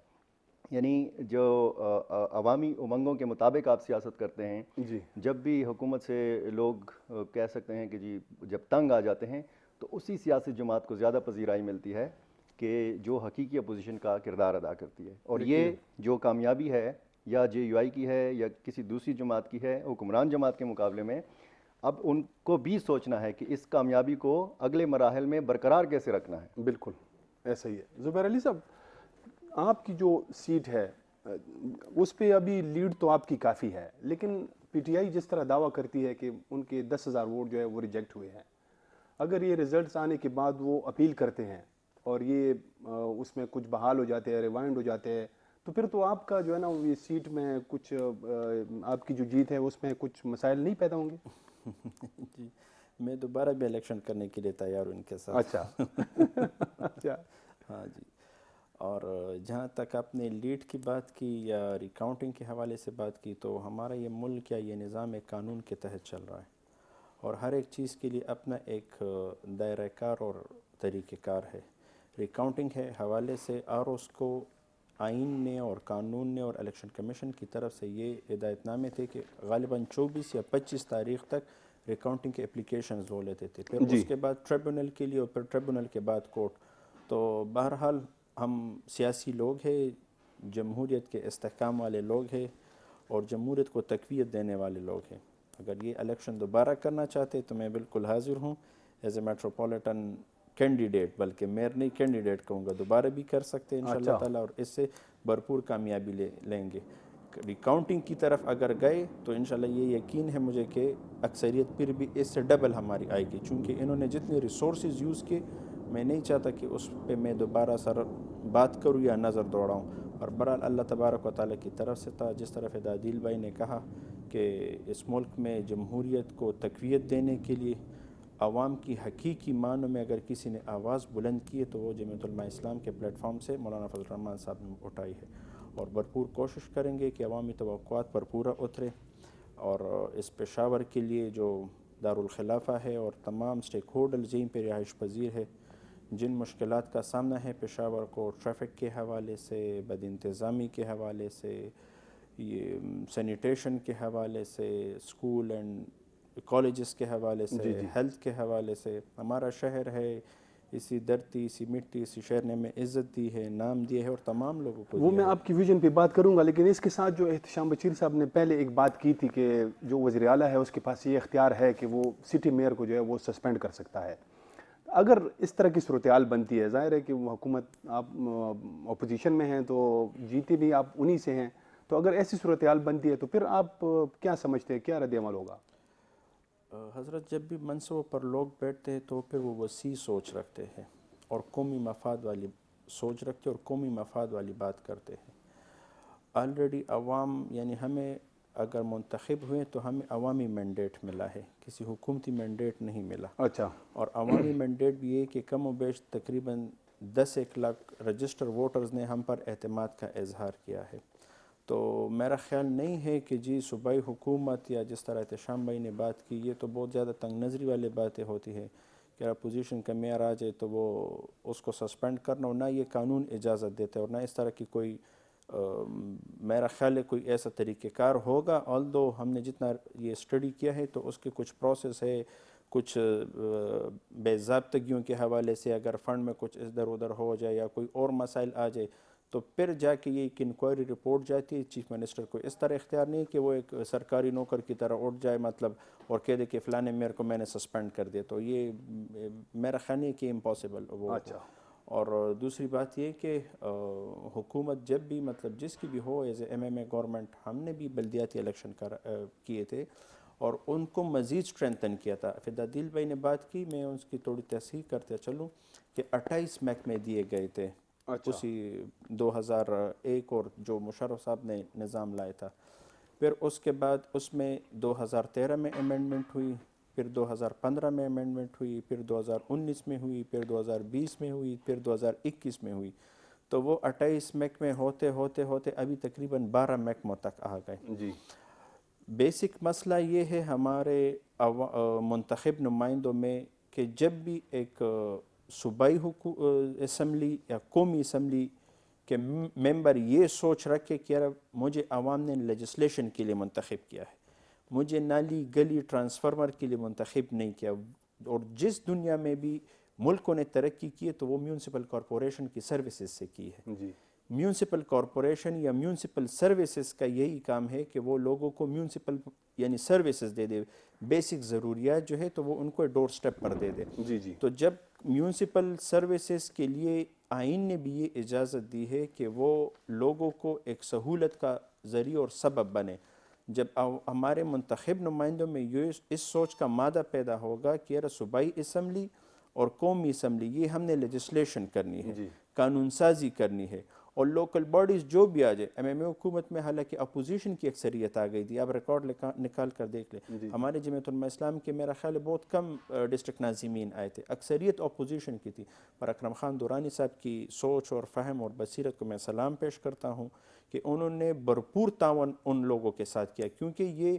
Speaker 3: یعنی جو عوامی امنگوں کے مطابق آپ سیاست کرتے ہیں، جب بھی حکومت سے لوگ کہہ سکتے ہیں کہ جی جب تنگ آ جاتے ہیں تو اسی سیاسی جماعت کو زیادہ پذیرائی ملتی ہے کہ جو حقیقی اپوزیشن کا کردار ادا کرتی ہے. اور یہ جو کامیابی ہے یا JUI کی ہے یا کسی دوسری جماعت کی ہے حکمران جماعت کے مقابلے میں، اب ان کو بھی سوچنا ہے کہ اس کامیابی کو اگلے مراحل میں برقرار کیسے رکھنا ہے.
Speaker 1: بالکل ایسا ہی ہے. زبیر علی صاحب، آپ کی جو سیٹ ہے اس پہ ابھی لیڈ تو آپ کی کافی ہے، لیکن PTI جس طرح دعویٰ کرتی ہے کہ ان کے 10,000 ووٹ جو ہے وہ ریجیکٹ ہوئے ہیں، اگر یہ ریزلٹس آنے کے بعد وہ اپیل کرتے ہیں اور یہ اس میں کچھ بحال ہو جاتے ہیں، ریوائنڈ ہو جاتے ہیں، تو پھر تو آپ کا جو ہے نا یہ سیٹ میں کچھ آپ کی جو جیت ہے اس میں کچھ مسائل نہیں پیدا ہوں گے؟
Speaker 4: جی میں دوبارہ بھی الیکشن کرنے کے لیے تیار ہوں ان کے ساتھ.
Speaker 1: اچھا.
Speaker 4: ہاں جی. اور جہاں تک آپ نے لیڈ کی بات کی یا ریکاؤنٹنگ کے حوالے سے بات کی، تو ہمارا یہ ملک یا یہ نظام ایک قانون کے تحت چل رہا ہے، اور ہر ایک چیز کے لیے اپنا ایک دائرہ کار اور طریقہ کار ہے. ریکاؤنٹنگ ہے حوالے سے ROs کو آئین نے اور قانون نے اور الیکشن کمیشن کی طرف سے یہ ہدایت نامے تھے کہ غالباً 24 یا 25 تاریخ تک ریکاؤنٹنگ کے اپلیکیشنز وہ لیتے تھے، پھر اس کے بعد ٹریبونل کے لیے اور پھر ٹریبونل کے بعد کورٹ. تو بہرحال ہم سیاسی لوگ ہیں، جمہوریت کے استحکام والے لوگ ہیں اور جمہوریت کو تقویت دینے والے لوگ ہیں. اگر یہ الیکشن دوبارہ کرنا چاہتے تو میں بالکل حاضر ہوں ایز اے میٹروپولیٹن کینڈیڈیٹ، بلکہ میئر نہیں کینڈیڈیٹ کہوں گا. دوبارہ بھی کر سکتے ہیں انشاءاللہ تعالیٰ، اور اس سے بھرپور کامیابی لیں گے. ریکاؤنٹنگ کی طرف اگر گئے تو انشاءاللہ یہ یقین ہے مجھے کہ اکثریت پھر بھی اس سے ڈبل ہماری آئے گی، چونکہ انہوں نے جتنے ریسورسز یوز کیے میں نہیں چاہتا کہ اس پہ میں دوبارہ سر بات کروں یا نظر دوڑاؤں. اور برحال اللہ تبارک و تعالیٰ کی طرف سے تھا. جس طرح عادل بھائی نے کہا کہ اس ملک میں جمہوریت کو تقویت دینے کے لیے عوام کی حقیقی معنوں میں اگر کسی نے آواز بلند کی ہے تو وہ جمعیت علماء اسلام کے پلیٹ فارم سے مولانا فضل الرحمان صاحب نے اٹھائی ہے. اور بھرپور کوشش کریں گے کہ عوامی توقعات پر پورا اترے اور اس پشاور کے لیے جو دارالخلافہ ہے اور تمام اسٹیک ہولڈرز یہیں پہ رہائش پذیر ہے جن مشکلات کا سامنا ہے پشاور کو ٹریفک کے حوالے سے, بد انتظامی کے حوالے سے, یہ سینیٹیشن کے حوالے سے, اسکول اینڈ کالجز کے حوالے سے, ہیلتھ کے حوالے سے. ہمارا شہر ہے, اسی دھرتی, اسی مٹی, اسی شہر نے ہمیں عزت دی ہے, نام دیا ہے اور تمام لوگوں کو
Speaker 1: وہ میں آپ کی ویژن پہ بات کروں گا, لیکن اس کے ساتھ جو احتشام بشیر صاحب نے پہلے ایک بات کی تھی کہ جو وزیر اعلیٰ ہے اس کے پاس یہ اختیار ہے کہ وہ سٹی میئر کو جو ہے وہ سسپینڈ کر سکتا ہے. اگر اس طرح کی صورتحال بنتی ہے, ظاہر ہے کہ وہ حکومت, آپ اپوزیشن میں ہیں تو جیتے بھی آپ انہی سے ہیں, تو اگر ایسی صورتحال بنتی ہے تو پھر آپ کیا سمجھتے ہیں, کیا رد عمل ہوگا؟
Speaker 4: حضرت, جب بھی منصبوں پر لوگ بیٹھتے ہیں تو پھر وہ وسیع سوچ رکھتے ہیں اور قومی مفاد والی سوچ رکھتے ہیں اور قومی مفاد والی بات کرتے ہیں. آلریڈی عوام یعنی ہمیں اگر منتخب ہوئے تو ہمیں عوامی مینڈیٹ ملا ہے, کسی حکومتی مینڈیٹ نہیں ملا.
Speaker 1: اچھا.
Speaker 4: اور عوامی مینڈیٹ بھی یہ کہ کم و بیش تقریباً 10 لاکھ رجسٹر ووٹرز نے ہم پر اعتماد کا اظہار کیا ہے. تو میرا خیال نہیں ہے کہ جی صوبائی حکومت یا جس طرح احتشام بھائی نے بات کی, یہ تو بہت زیادہ تنگ نظری والے باتیں ہوتی ہے کہ اپوزیشن کا میئر آ جائے تو وہ اس کو سسپینڈ کرنا, اور نہ یہ قانون اجازت دیتے اور نہ اس طرح کی کوئی میرا خیال ہے کوئی ایسا طریقہ کار ہوگا. آلدو ہم نے جتنا یہ اسٹڈی کیا ہے تو اس کے کچھ پروسیس ہے, کچھ بے ضابطگیوں کے حوالے سے اگر فنڈ میں کچھ ادھر ادھر ہو جائے یا کوئی اور مسائل آ جائے تو پھر جا کے یہ ایک انکوائری رپورٹ جاتی ہے. چیف منسٹر کو اس طرح اختیار نہیں کہ وہ ایک سرکاری نوکر کی طرح اٹھ جائے مطلب اور کہہ دے کہ فلاں میئر کو میں نے سسپینڈ کر دیا, تو یہ میرا خیال نہیں کہ امپاسبل وہ.
Speaker 1: اچھا.
Speaker 4: اور دوسری بات یہ کہ حکومت جب بھی مطلب جس کی بھی ہو as a M M A government, ہم نے بھی بلدیاتی الیکشن کیے تھے اور ان کو مزید اسٹرینتھن کیا تھا. عادل بھائی نے بات کی, میں اس کی تھوڑی تصحیح کرتے چلوں کہ 28 محکمے دیے گئے تھے اسی 2001 اور جو مشرف صاحب نے نظام لایا تھا. پھر اس کے بعد اس میں 2013 میں امینڈمنٹ ہوئی, پھر 2015 میں امینڈمنٹ ہوئی, پھر 2019 میں ہوئی, پھر 2020 میں ہوئی, پھر 2021 میں ہوئی. تو وہ 28 محکمے ہوتے ہوتے ہوتے ابھی تقریباً 12 محکموں تک آ گئے.
Speaker 1: جی.
Speaker 4: بیسک مسئلہ یہ ہے ہمارے منتخب نمائندوں میں کہ جب بھی ایک صوبائی اسمبلی یا قومی اسمبلی کے ممبر یہ سوچ رکھے کہ یار مجھے عوام نے لیجسلیشن کے لیے منتخب کیا ہے, مجھے نالی گلی ٹرانسفارمر کے لیے منتخب نہیں کیا, اور جس دنیا میں بھی ملکوں نے ترقی کی ہے تو وہ میونسپل کارپوریشن کی سروسز سے کی ہے.
Speaker 1: جی.
Speaker 4: میونسپل کارپوریشن یا میونسپل سروسز کا یہی کام ہے کہ وہ لوگوں کو میونسپل یعنی سروسز دے دے, بیسک ضروریات جو ہے تو وہ ان کو ڈور سٹیپ پر دے دے.
Speaker 1: جی. جی.
Speaker 4: تو جب میونسپل سروسز کے لیے آئین نے بھی یہ اجازت دی ہے کہ وہ لوگوں کو ایک سہولت کا ذریعہ اور سبب بنے, جب ہمارے منتخب نمائندوں میں یہ اس سوچ کا مادہ پیدا ہوگا کہ یار صوبائی اسمبلی اور قومی اسمبلی یہ ہم نے لیجسلیشن کرنی ہے, قانون سازی کرنی ہے, اور لوکل باڈیز جو بھی آ جائے. ایم ایم اے حکومت میں حالانکہ اپوزیشن کی اکثریت آ گئی تھی, آپ ریکارڈ نکال کر دیکھ لیں. ہمارے جمعیت علماء اسلام کے میرا خیال ہے بہت کم ڈسٹرکٹ ناظمین آئے تھے, اکثریت اپوزیشن کی تھی. پر اکرم خان دورانی صاحب کی سوچ اور فہم اور بصیرت کو میں سلام پیش کرتا ہوں کہ انہوں نے بھرپور تعاون ان لوگوں کے ساتھ کیا, کیونکہ یہ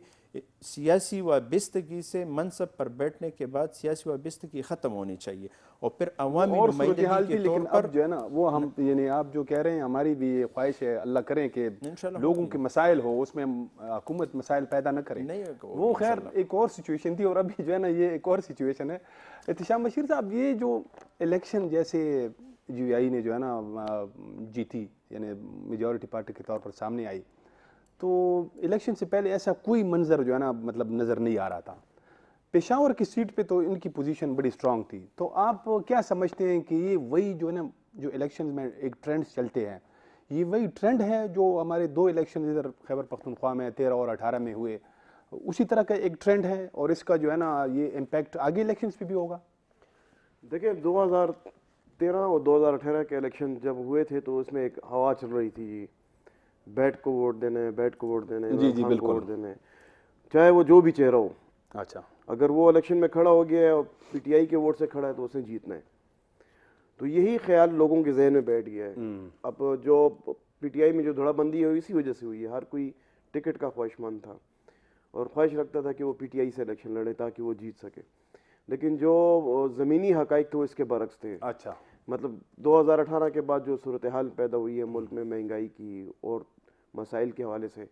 Speaker 4: سیاسی وابستگی سے منصب پر بیٹھنے کے بعد سیاسی وابستگی ختم ہونی چاہیے اور پھر عوامی نمائندگی کے طور پر
Speaker 1: جو ہے نا وہ ہم یعنی آپ جو کہہ رہے ہیں ہماری بھی یہ خواہش ہے, اللہ کریں کہ لوگوں کے مسائل ہو, اس میں حکومت مسائل پیدا نہ کرے. وہ خیر ایک اور سچویشن تھی اور ابھی جو ہے نا یہ ایک اور سچویشن ہے. احتشام بشیر صاحب, یہ جو الیکشن جیسے جی آئی نے جو ہے نا جیتی یعنی میجورٹی پارٹی کے طور پر سامنے آئی, تو الیکشن سے پہلے ایسا کوئی منظر جو ہے نا مطلب نظر نہیں آ رہا تھا. پشاور کی سیٹ پہ تو ان کی پوزیشن بڑی اسٹرانگ تھی. تو آپ کیا سمجھتے ہیں کہ یہ وہی جو ہے نا جو الیکشن میں ایک ٹرینڈ چلتے ہیں, یہ وہی ٹرینڈ ہے جو ہمارے 2 الیکشن ادھر خیبر پختونخوا میں 13 اور 18 میں ہوئے, اسی طرح کا ایک ٹرینڈ ہے اور اس کا جو ہے نا یہ امپیکٹ آگے الیکشنز پہ بھی ہوگا؟
Speaker 2: دیکھیں 2013 2013 اور 2018 کے الیکشن جب ہوئے تھے تو اس میں ایک ہوا چل رہی تھی جی، بیٹ کو ووٹ دینا ہے، بیٹ کو ووٹ دینا ہے،
Speaker 1: جی
Speaker 2: عمران خان کو
Speaker 1: بالکل.
Speaker 2: ووٹ دینا ہے، چاہے وہ جو بھی چہرہ ہو.
Speaker 1: اچھا
Speaker 2: اگر وہ الیکشن میں کھڑا ہو گیا ہے اور پی ٹی آئی کے ووٹ سے کھڑا ہے تو اسے جیتنا ہے. تو یہی خیال لوگوں کے ذہن میں بیٹھ گیا ہے. اب جو پی ٹی آئی میں جو دھڑا بندی ہوئی اسی وجہ سے ہوئی ہے. ہر کوئی ٹکٹ کا خواہش مند تھا اور خواہش رکھتا تھا کہ وہ پی ٹی آئی سے الیکشن لڑے تاکہ وہ جیت سکے. لیکن جو زمینی حقائق تھے وہ اس کے برعکس تھے.
Speaker 1: اچھا
Speaker 2: مطلب 2018 کے بعد جو صورتحال پیدا ہوئی ہے ملک میں مہنگائی کی اور مسائل کے حوالے سے،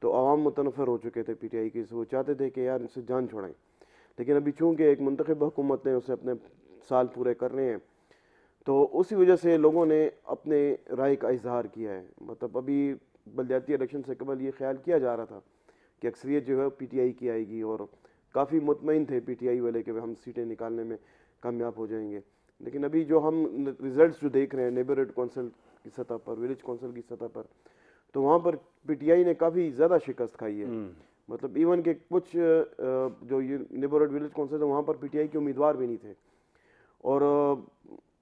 Speaker 2: تو عوام متنفر ہو چکے تھے پی ٹی آئی کے سے. وہ چاہتے تھے کہ یار ان سے جان چھوڑائیں. لیکن ابھی چونکہ ایک منتخب حکومت نے اسے اپنے سال پورے کرنے ہیں تو اسی وجہ سے لوگوں نے اپنے رائے کا اظہار کیا ہے. مطلب ابھی بلدیاتی الیکشن سے قبل یہ خیال کیا جا رہا تھا کہ اکثریت جو ہے پی ٹی آئی کی آئے گی، اور کافی مطمئن تھے پی ٹی آئی والے کہ ہم سیٹیں نکالنے میں کامیاب ہو جائیں گے. لیکن ابھی جو ہم ریزلٹس جو دیکھ رہے ہیں نیبرہڈ کونسل کی سطح پر، ولیج کونسل کی سطح پر، تو وہاں پر پی ٹی آئی نے کافی زیادہ شکست کھائی ہے. مطلب ایون کہ کچھ جو یہ نیبرہڈ ولیج کونسل ہے وہاں پر پی ٹی آئی کے امیدوار بھی نہیں تھے. اور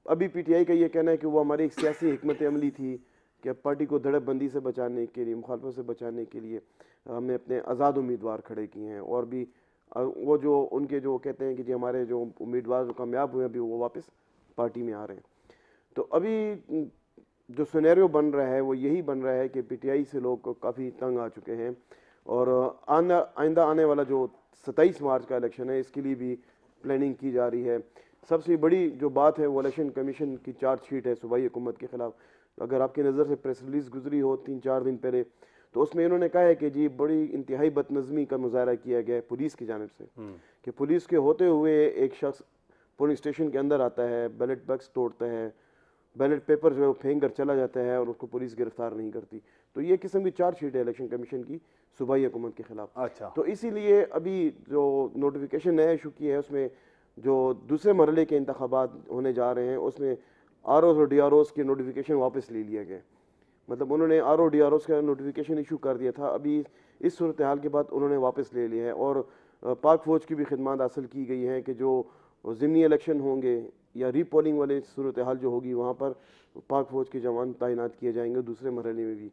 Speaker 2: ابھی پی ٹی آئی کا یہ کہنا ہے کہ وہ ہماری ایک سیاسی حکمت عملی تھی کہ پارٹی کو دھڑے بندی سے بچانے کے لیے، مخالفت سے بچانے کے لیے ہم نے اپنے آزاد امیدوار کھڑے کیے ہیں. اور بھی وہ جو ان کے جو کہتے ہیں کہ جی ہمارے جو امیدوار جو کامیاب ہوئے ہیں ابھی وہ واپس پارٹی میں آ رہے ہیں. تو ابھی جو سینیریو بن رہا ہے وہ یہی بن رہا ہے کہ پی ٹی آئی سے لوگ کافی تنگ آ چکے ہیں. اور آئندہ آنے والا جو 27 مارچ کا الیکشن ہے اس کے لیے بھی پلاننگ کی جا رہی ہے. سب سے بڑی جو بات ہے وہ الیکشن کمیشن کی چارج شیٹ ہے صوبائی حکومت کے خلاف. اگر آپ کی نظر سے پریس ریلیز گزری ہو 3-4 دن پہلے تو اس میں انہوں نے کہا ہے کہ جی بڑی انتہائی بد نظمی کا مظاہرہ کیا گیا ہے پولیس کی جانب سے، کہ پولیس کے ہوتے ہوئے ایک شخص پولنگ اسٹیشن کے اندر آتا ہے، بیلٹ باکس توڑتا ہے، بیلٹ پیپر جو ہے وہ پھینک کر چلا جاتا ہے اور اس کو پولیس گرفتار نہیں کرتی. تو یہ قسم کی چارج شیٹ ہے الیکشن کمیشن کی صوبائی حکومت کے خلاف.
Speaker 1: اچھا
Speaker 2: تو اسی لیے ابھی جو نوٹیفیکیشن نیا ایشو کی ہے اس میں جو دوسرے مرحلے کے انتخابات ہونے جا رہے ہیں اس میں آر اوز اور ڈی آر اوز کی نوٹیفیکیشن واپس لے لیا گیا. مطلب انہوں نے R O D R Os کا نوٹیفیکیشن ایشو کر دیا تھا، ابھی اس صورتحال کے بعد انہوں نے واپس لے لیا ہے. اور پاک فوج کی بھی خدمات حاصل کی گئی ہیں کہ جو ضمنی الیکشن ہوں گے یا ری پولنگ والے صورتحال جو ہوگی وہاں پر پاک فوج کے جوان تعینات کیے جائیں گے دوسرے مرحلے میں بھی.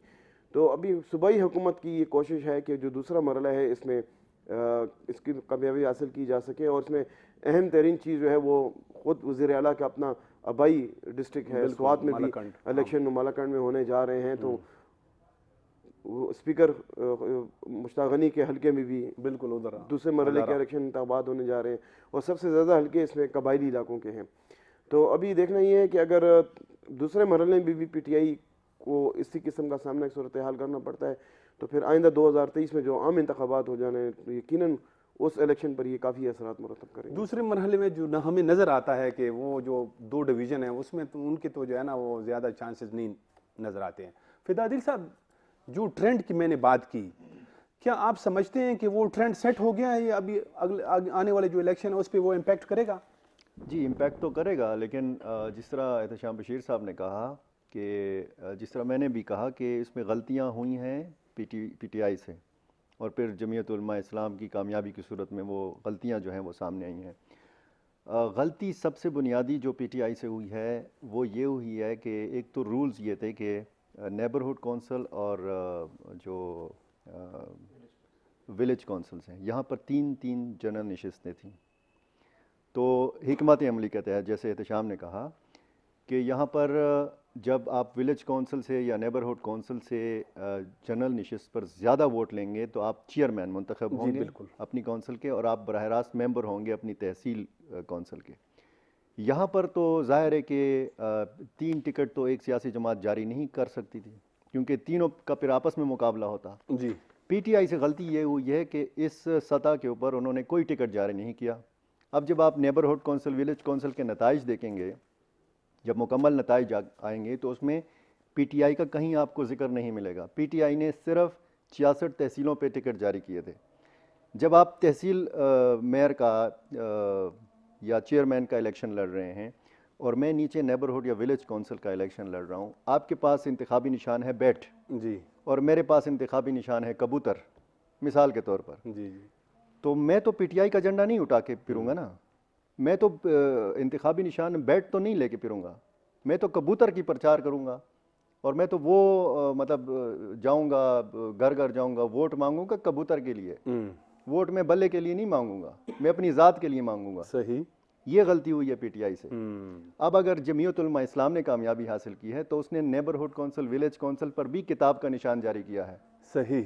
Speaker 2: تو ابھی صوبائی حکومت کی یہ کوشش ہے کہ جو دوسرا مرحلہ ہے اس میں اس کی کامیابی حاصل کی جا سکے. اور اس میں اہم ترین چیز جو ہے وہ خود وزیر اعلیٰ کا اپنا آبائی ڈسٹرکٹ ہے سوات میں بھی الیکشن مالاکنڈ میں ہونے جا رہے ہیں. تو اسپیکر مشتاق غنی کے حلقے میں بھی
Speaker 1: بالکل ادھر
Speaker 2: دوسرے مرحلے کے الیکشن انتخابات ہونے جا رہے ہیں اور سب سے زیادہ حلقے اس میں قبائلی علاقوں کے ہیں. تو ابھی دیکھنا یہ ہے کہ اگر دوسرے مرحلے میں بھی پی ٹی آئی کو اسی قسم کا سامنا صورتحال کرنا پڑتا ہے تو پھر آئندہ 2023 میں جو عام انتخابات ہو جانے ہیں یقیناً اس الیکشن پر یہ کافی اثرات مرتب کریں گے.
Speaker 1: دوسرے مرحلے میں جو ہمیں نظر آتا ہے کہ وہ جو 2 ڈویژن ہیں اس میں تو ان کے تو جو ہے نا وہ زیادہ چانسز نہیں نظر آتے ہیں. فدا دل صاحب جو ٹرینڈ کی میں نے بات کی، کیا آپ سمجھتے ہیں کہ وہ ٹرینڈ سیٹ ہو گیا ہے یا ابھی آنے والے جو الیکشن ہے اس پہ وہ امپیکٹ کرے گا؟
Speaker 3: جی امپیکٹ تو کرے گا، لیکن جس طرح احتشام بشیر صاحب نے کہا کہ جس طرح میں نے بھی کہا کہ اس میں غلطیاں ہوئی ہیں پی ٹی آئی سے اور پھر جمعیت علماء اسلام کی کامیابی کی صورت میں وہ غلطیاں جو ہیں وہ سامنے آئی ہیں. غلطی سب سے بنیادی جو پی ٹی آئی سے ہوئی ہے وہ یہ ہوئی ہے کہ ایک تو رولز یہ تھے کہ نیبرہڈ کونسل اور جو ولیج کونسلز ہیں یہاں پر 3 جنرل نشستیں تھیں. تو حکمت عملی کے تحت جیسے احتشام نے کہا کہ یہاں پر جب آپ ولیج کونسل سے یا نیبرہڈ کونسل سے جنرل نشست پر زیادہ ووٹ لیں گے تو آپ چیئرمین منتخب ہوں گے اپنی کونسل کے اور آپ براہ راست ممبر ہوں گے اپنی تحصیل کونسل کے. یہاں پر تو ظاہر ہے کہ 3 ٹکٹ تو ایک سیاسی جماعت جاری نہیں کر سکتی تھی کیونکہ تینوں کا پھر آپس میں مقابلہ ہوتا.
Speaker 1: جی
Speaker 3: پی ٹی آئی سے غلطی یہ ہوئی ہے کہ اس سطح کے اوپر انہوں نے کوئی ٹکٹ جاری نہیں کیا. اب جب آپ نیبرہڈ کونسل ولیج کونسل کے نتائج دیکھیں گے، جب مکمل نتائج آئیں گے تو اس میں پی ٹی آئی کا کہیں آپ کو ذکر نہیں ملے گا. پی ٹی آئی نے صرف 66 تحصیلوں پہ ٹکٹ جاری کیے تھے. جب آپ تحصیل میئر کا یا چیئرمین کا الیکشن لڑ رہے ہیں اور میں نیچے نیبرہڈ یا ولیج کونسل کا الیکشن لڑ رہا ہوں، آپ کے پاس انتخابی نشان ہے بیٹ
Speaker 1: جی
Speaker 3: اور میرے پاس انتخابی نشان ہے کبوتر مثال کے طور پر.
Speaker 1: جی
Speaker 3: تو میں تو پی ٹی آئی کا جھنڈا نہیں اٹھا کے پھروں گا نا، میں تو انتخابی نشان بیٹ تو نہیں لے کے پھروں گا. میں تو کبوتر کی پرچار کروں گا اور میں تو وہ مطلب جاؤں گا گھر گھر جاؤں گا ووٹ مانگوں گا کبوتر کے لیے, ووٹ میں بلے کے لیے نہیں مانگوں گا, میں اپنی ذات کے لیے مانگوں گا.
Speaker 1: صحیح,
Speaker 3: یہ غلطی ہوئی ہے پی ٹی آئی سے. اب اگر جمعیت علماء اسلام نے کامیابی حاصل کی ہے تو اس نے نیبرہڈ کونسل, ولیج کونسل پر بھی کتاب کا نشان جاری کیا ہے.
Speaker 1: صحیح,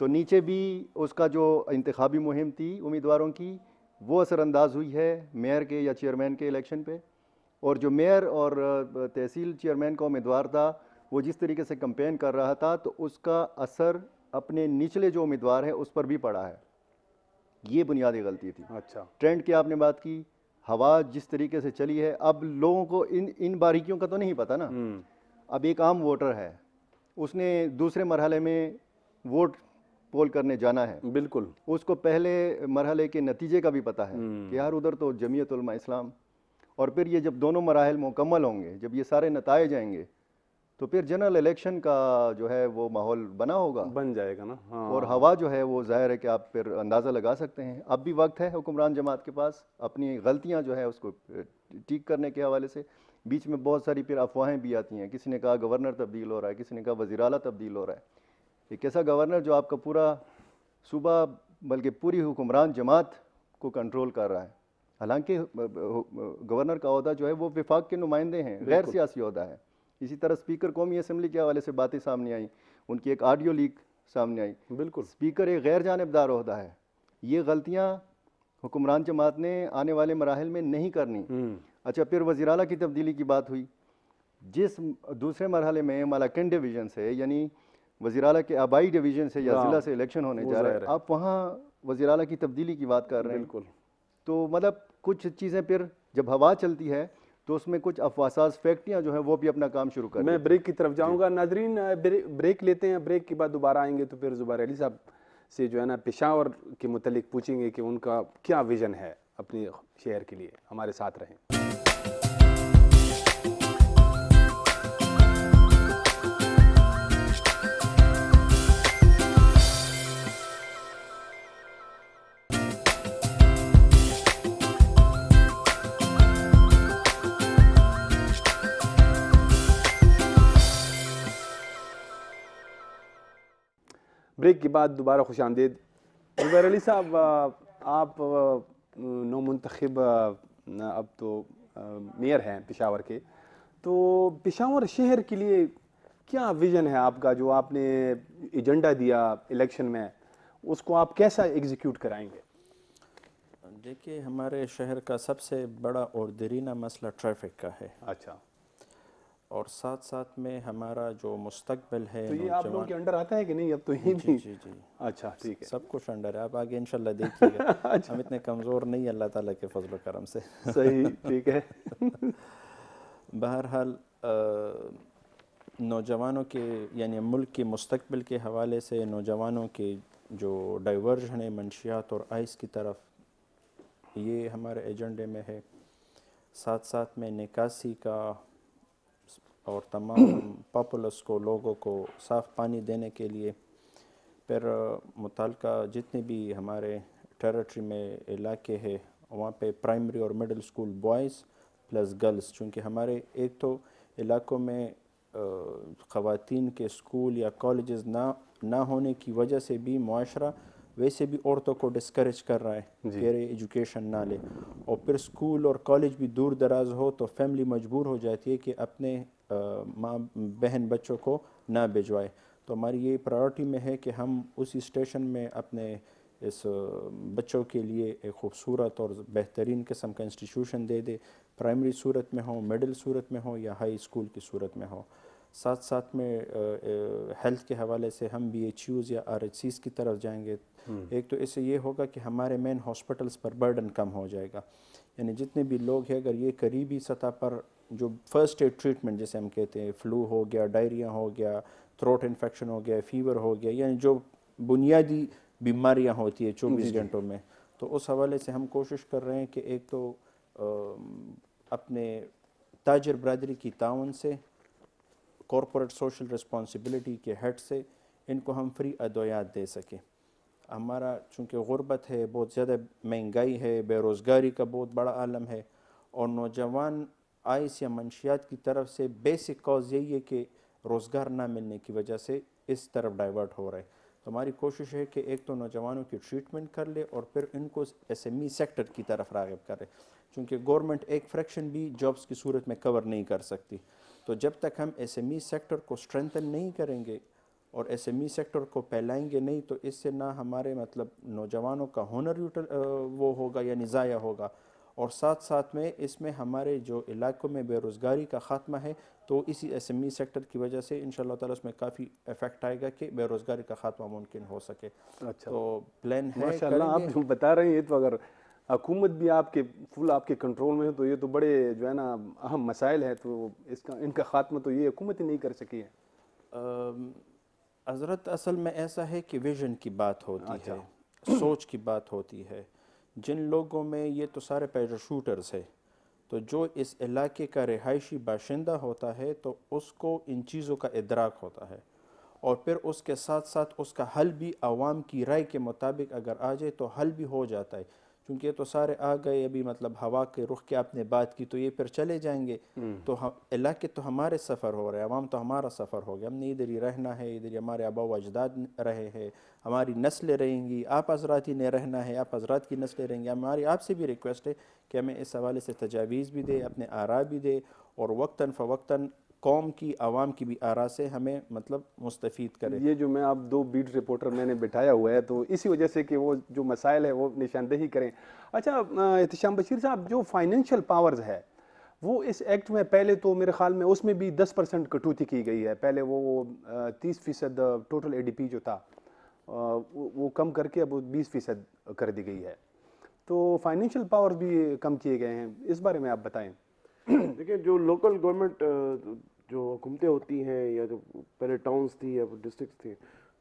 Speaker 3: تو نیچے بھی اس کا جو انتخابی مہم تھی امیدواروں کی وہ اثر انداز ہوئی ہے میئر کے یا چیئرمین کے الیکشن پہ, اور جو میئر اور تحصیل چیئرمین کا امیدوار تھا وہ جس طریقے سے کمپین کر رہا تھا تو اس کا اثر اپنے نچلے جو امیدوار ہے اس پر بھی پڑا ہے. یہ بنیادی غلطی تھی.
Speaker 1: اچھا,
Speaker 3: ٹرینڈ کی آپ نے بات کی, ہوا جس طریقے سے چلی ہے اب لوگوں کو ان باریکیوں کا تو نہیں پتہ نا. اب ایک عام ووٹر ہے, اس نے دوسرے مرحلے میں ووٹ پول کرنے جانا ہے,
Speaker 1: بالکل,
Speaker 3: اس کو پہلے مرحلے کے نتیجے کا بھی پتہ ہے کہ یار ادھر تو جمعیت علماء اسلام, اور پھر یہ جب دونوں مراحل مکمل ہوں گے, جب یہ سارے نتائج آئیں گے تو پھر جنرل الیکشن کا جو ہے وہ ماحول بنا ہوگا,
Speaker 1: بن جائے گا نا. ہاں,
Speaker 3: اور ہوا جو ہے وہ ظاہر ہے کہ آپ پھر اندازہ لگا سکتے ہیں. اب بھی وقت ہے حکمران جماعت کے پاس اپنی غلطیاں جو ہے اس کو ٹھیک کرنے کے حوالے سے. بیچ میں بہت ساری پھر افواہیں بھی آتی ہیں, کسی نے کہا گورنر تبدیل ہو رہا ہے, کسی نے کہا وزیر اعلیٰ تبدیل ہو رہا ہے. ایک ایسا گورنر جو آپ کا پورا صوبہ بلکہ پوری حکمران جماعت کو کنٹرول کر رہا ہے, حالانکہ گورنر کا عہدہ جو ہے وہ وفاق کے نمائندے ہیں, غیر سیاسی عہدہ ہے. اسی طرح اسپیکر قومی اسمبلی کے حوالے سے باتیں سامنے آئیں, ان کی ایک آڈیو لیک سامنے آئی.
Speaker 1: بالکل,
Speaker 3: اسپیکر ایک غیر جانبدار عہدہ ہے. یہ غلطیاں حکمران جماعت نے آنے والے مراحل میں نہیں کرنی. اچھا, پھر وزیر اعلیٰ کی تبدیلی کی بات ہوئی. جس دوسرے مرحلے میں مالاکنڈ ڈویژن سے یعنی وزیر اعلیٰ کے آبائی ڈویژن سے یا ضلع سے الیکشن ہونے جا رہے ہیں, آپ وہاں وزیر اعلیٰ کی تبدیلی کی بات کر رہے ہیں.
Speaker 1: بالکل,
Speaker 3: تو مطلب کچھ چیزیں پھر جب ہوا چلتی ہے تو اس میں کچھ افواساز فیکٹریاں جو ہیں وہ بھی اپنا کام شروع کر.
Speaker 1: میں بریک کی طرف جاؤں گا. ناظرین بریک لیتے ہیں, بریک کے بعد دوبارہ آئیں گے تو پھر زبیر علی صاحب سے جو ہے نا پشاور کے متعلق پوچھیں گے کہ ان کا کیا ویژن ہے اپنے شہر کے لیے. ہمارے ساتھ رہیں. بریک کے بعد دوبارہ خوش آمدید. زبیر علی صاحب, آپ نو منتخب اب تو میئر ہیں پشاور کے, تو پشاور شہر کے لیے کیا ویژن ہے آپ کا, جو آپ نے ایجنڈا دیا الیکشن میں, اس کو آپ کیسا ایگزیکیوٹ کرائیں گے؟
Speaker 4: دیکھیے, ہمارے شہر کا سب سے بڑا اور دیرینہ مسئلہ ٹریفک کا ہے.
Speaker 1: اچھا,
Speaker 4: اور ساتھ ساتھ میں ہمارا جو مستقبل ہے,
Speaker 1: تو یہ آپ لوگوں کے انڈر آتا ہے کہ نہیں؟ اب تو یہ بھی.
Speaker 4: جی جی,
Speaker 1: اچھا, ٹھیک ہے,
Speaker 4: سب کچھ انڈر ہے. آپ آگے انشاءاللہ دیکھیے گا. ہم اتنے کمزور نہیں, اللہ تعالیٰ کے فضل و کرم سے.
Speaker 1: صحیح, ٹھیک ہے.
Speaker 4: بہرحال نوجوانوں کے یعنی ملک کے مستقبل کے حوالے سے نوجوانوں کے جو ڈائیورژن ہے منشیات اور آئس کی طرف, یہ ہمارے ایجنڈے میں ہے. ساتھ ساتھ میں نکاسی کا اور تمام پاپولس کو, لوگوں کو صاف پانی دینے کے لیے پھر متعلقہ جتنے بھی ہمارے ٹیریٹری میں علاقے ہیں وہاں پہ پرائمری اور middle school boys plus girls, چونکہ ہمارے ایک تو علاقوں میں خواتین کے اسکول یا کالجز نہ ہونے کی وجہ سے بھی معاشرہ ویسے بھی عورتوں کو ڈسکریج کر رہا ہے کہ ایجوکیشن نہ لے, اور پھر اسکول اور کالج بھی دور دراز ہو تو فیملی مجبور ہو جاتی ہے کہ اپنے ماں بہن بچوں کو نہ بھجوائے. تو ہماری یہ پرائورٹی میں ہے کہ ہم اسی اسٹیشن میں اپنے اس بچوں کے لیے ایک خوبصورت اور بہترین قسم کا انسٹیٹیوشن دے دے, پرائمری صورت میں ہو, مڈل صورت میں ہو یا ہائی اسکول کی صورت میں ہو. ساتھ ساتھ میں ہیلتھ کے حوالے سے ہم بی ایچ یوز یا آر ایچ سیز کی طرف جائیں گے. ایک تو اس سے یہ ہوگا کہ ہمارے مین ہاسپٹلس پر برڈن کم ہو جائے گا, یعنی جتنے بھی لوگ ہیں اگر یہ قریبی سطح پر جو فرسٹ ایڈ ٹریٹمنٹ جیسے ہم کہتے ہیں, فلو ہو گیا, ڈائریا ہو گیا, تھروٹ انفیکشن ہو گیا, فیور ہو گیا, یعنی جو بنیادی بیماریاں ہوتی ہیں 24 گھنٹوں میں, تو اس حوالے سے ہم کوشش کر رہے ہیں کہ ایک تو اپنے تاجر برادری کی تعاون سے, کارپوریٹ سوشل رسپانسبلٹی کے ہیڈ سے ان کو ہم فری ادویات دے سکیں. ہمارا چونکہ غربت ہے, بہت زیادہ مہنگائی ہے, بے روزگاری کا بہت بڑا عالم ہے, اور نوجوان آئس یا منشیات کی طرف سے بیسک کاز یہی ہے کہ روزگار نہ ملنے کی وجہ سے اس طرف ڈائیورٹ ہو رہا ہے. تو ہماری کوشش ہے کہ ایک تو نوجوانوں کی ٹریٹمنٹ کر لے اور پھر ان کو ایس ایم ای سیکٹر کی طرف راغب کرے, چونکہ گورنمنٹ ایک فریکشن بھی جابس کی صورت میں کور نہیں کر سکتی. تو جب تک ہم ایس ایم ای سیکٹر کو اسٹرینتھن نہیں کریں گے اور ایس ایم ای سیکٹر کو پھیلائیں گے نہیں, تو اس سے نہ ہمارے مطلب نوجوانوں کا ہنر وہ ہوگا یعنی ضائع ہوگا, اور ساتھ ساتھ میں اس میں ہمارے جو علاقوں میں بے روزگاری کا خاتمہ ہے تو اسی ایس ایم ای سیکٹر کی وجہ سے انشاءاللہ تعالیٰ اس میں کافی افیکٹ آئے گا کہ بے روزگاری کا خاتمہ ممکن ہو سکے.
Speaker 1: اچھا,
Speaker 4: تو پلان ہے
Speaker 1: ماشاءاللہ آپ جو بتا رہے ہیں یہ تو اگر حکومت بھی آپ کے فل آپ کے کنٹرول میں ہے تو یہ تو بڑے جو ہے نا اہم مسائل ہیں, تو ان کا خاتمہ تو یہ حکومت ہی نہیں کر سکی ہے.
Speaker 4: حضرت اصل میں ایسا ہے کہ ویژن کی بات ہوتی ہے, سوچ کی بات ہوتی ہے. جن لوگوں میں یہ تو سارے پیراشوٹرز ہے, تو جو اس علاقے کا رہائشی باشندہ ہوتا ہے تو اس کو ان چیزوں کا ادراک ہوتا ہے, اور پھر اس کے ساتھ ساتھ اس کا حل بھی عوام کی رائے کے مطابق اگر آ جائے تو حل بھی ہو جاتا ہے. کیونکہ یہ تو سارے آ گئے ابھی مطلب ہوا کے رخ کے آپ نے بات کی تو یہ پھر چلے جائیں گے, تو علاقے تو ہمارے سفر ہو رہے ہیں, عوام تو ہمارا سفر ہو گیا, ہم نے ادھر ہی رہنا ہے, ادھر ہی ہمارے آبا و اجداد رہے ہیں, ہماری نسلیں رہیں گی, آپ حضرات ہی نے رہنا ہے, آپ حضرات کی نسلیں رہیں گی. ہماری آپ سے بھی ریکویسٹ ہے کہ ہمیں اس حوالے سے تجاویز بھی دے, اپنے آراء بھی دے, اور وقتاً فوقتاً قوم کی عوام کی بھی آراء سے ہمیں مطلب مستفید کرے.
Speaker 1: یہ جو میں آپ 2 بیٹ رپورٹر میں نے بٹھایا ہوا ہے تو اسی وجہ سے کہ وہ جو مسائل ہے وہ نشاندہی کریں. اچھا احتشام بشیر صاحب, جو فائنینشیل پاورز ہے وہ اس ایکٹ میں پہلے تو میرے خیال میں اس میں بھی 10% کٹوتی کی گئی ہے. پہلے وہ 30% ٹوٹل اے ڈی پی جو تھا وہ کم کر کے اب 20% کر دی گئی ہے. تو فائنینشیل پاور بھی کم کیے گئے ہیں, اس بارے میں آپ بتائیں.
Speaker 2: دیکھیں جو لوکل گورنمنٹ جو حکومتیں ہوتی ہیں یا جو پہلے ٹاؤنس تھی یا ڈسٹرکٹس تھے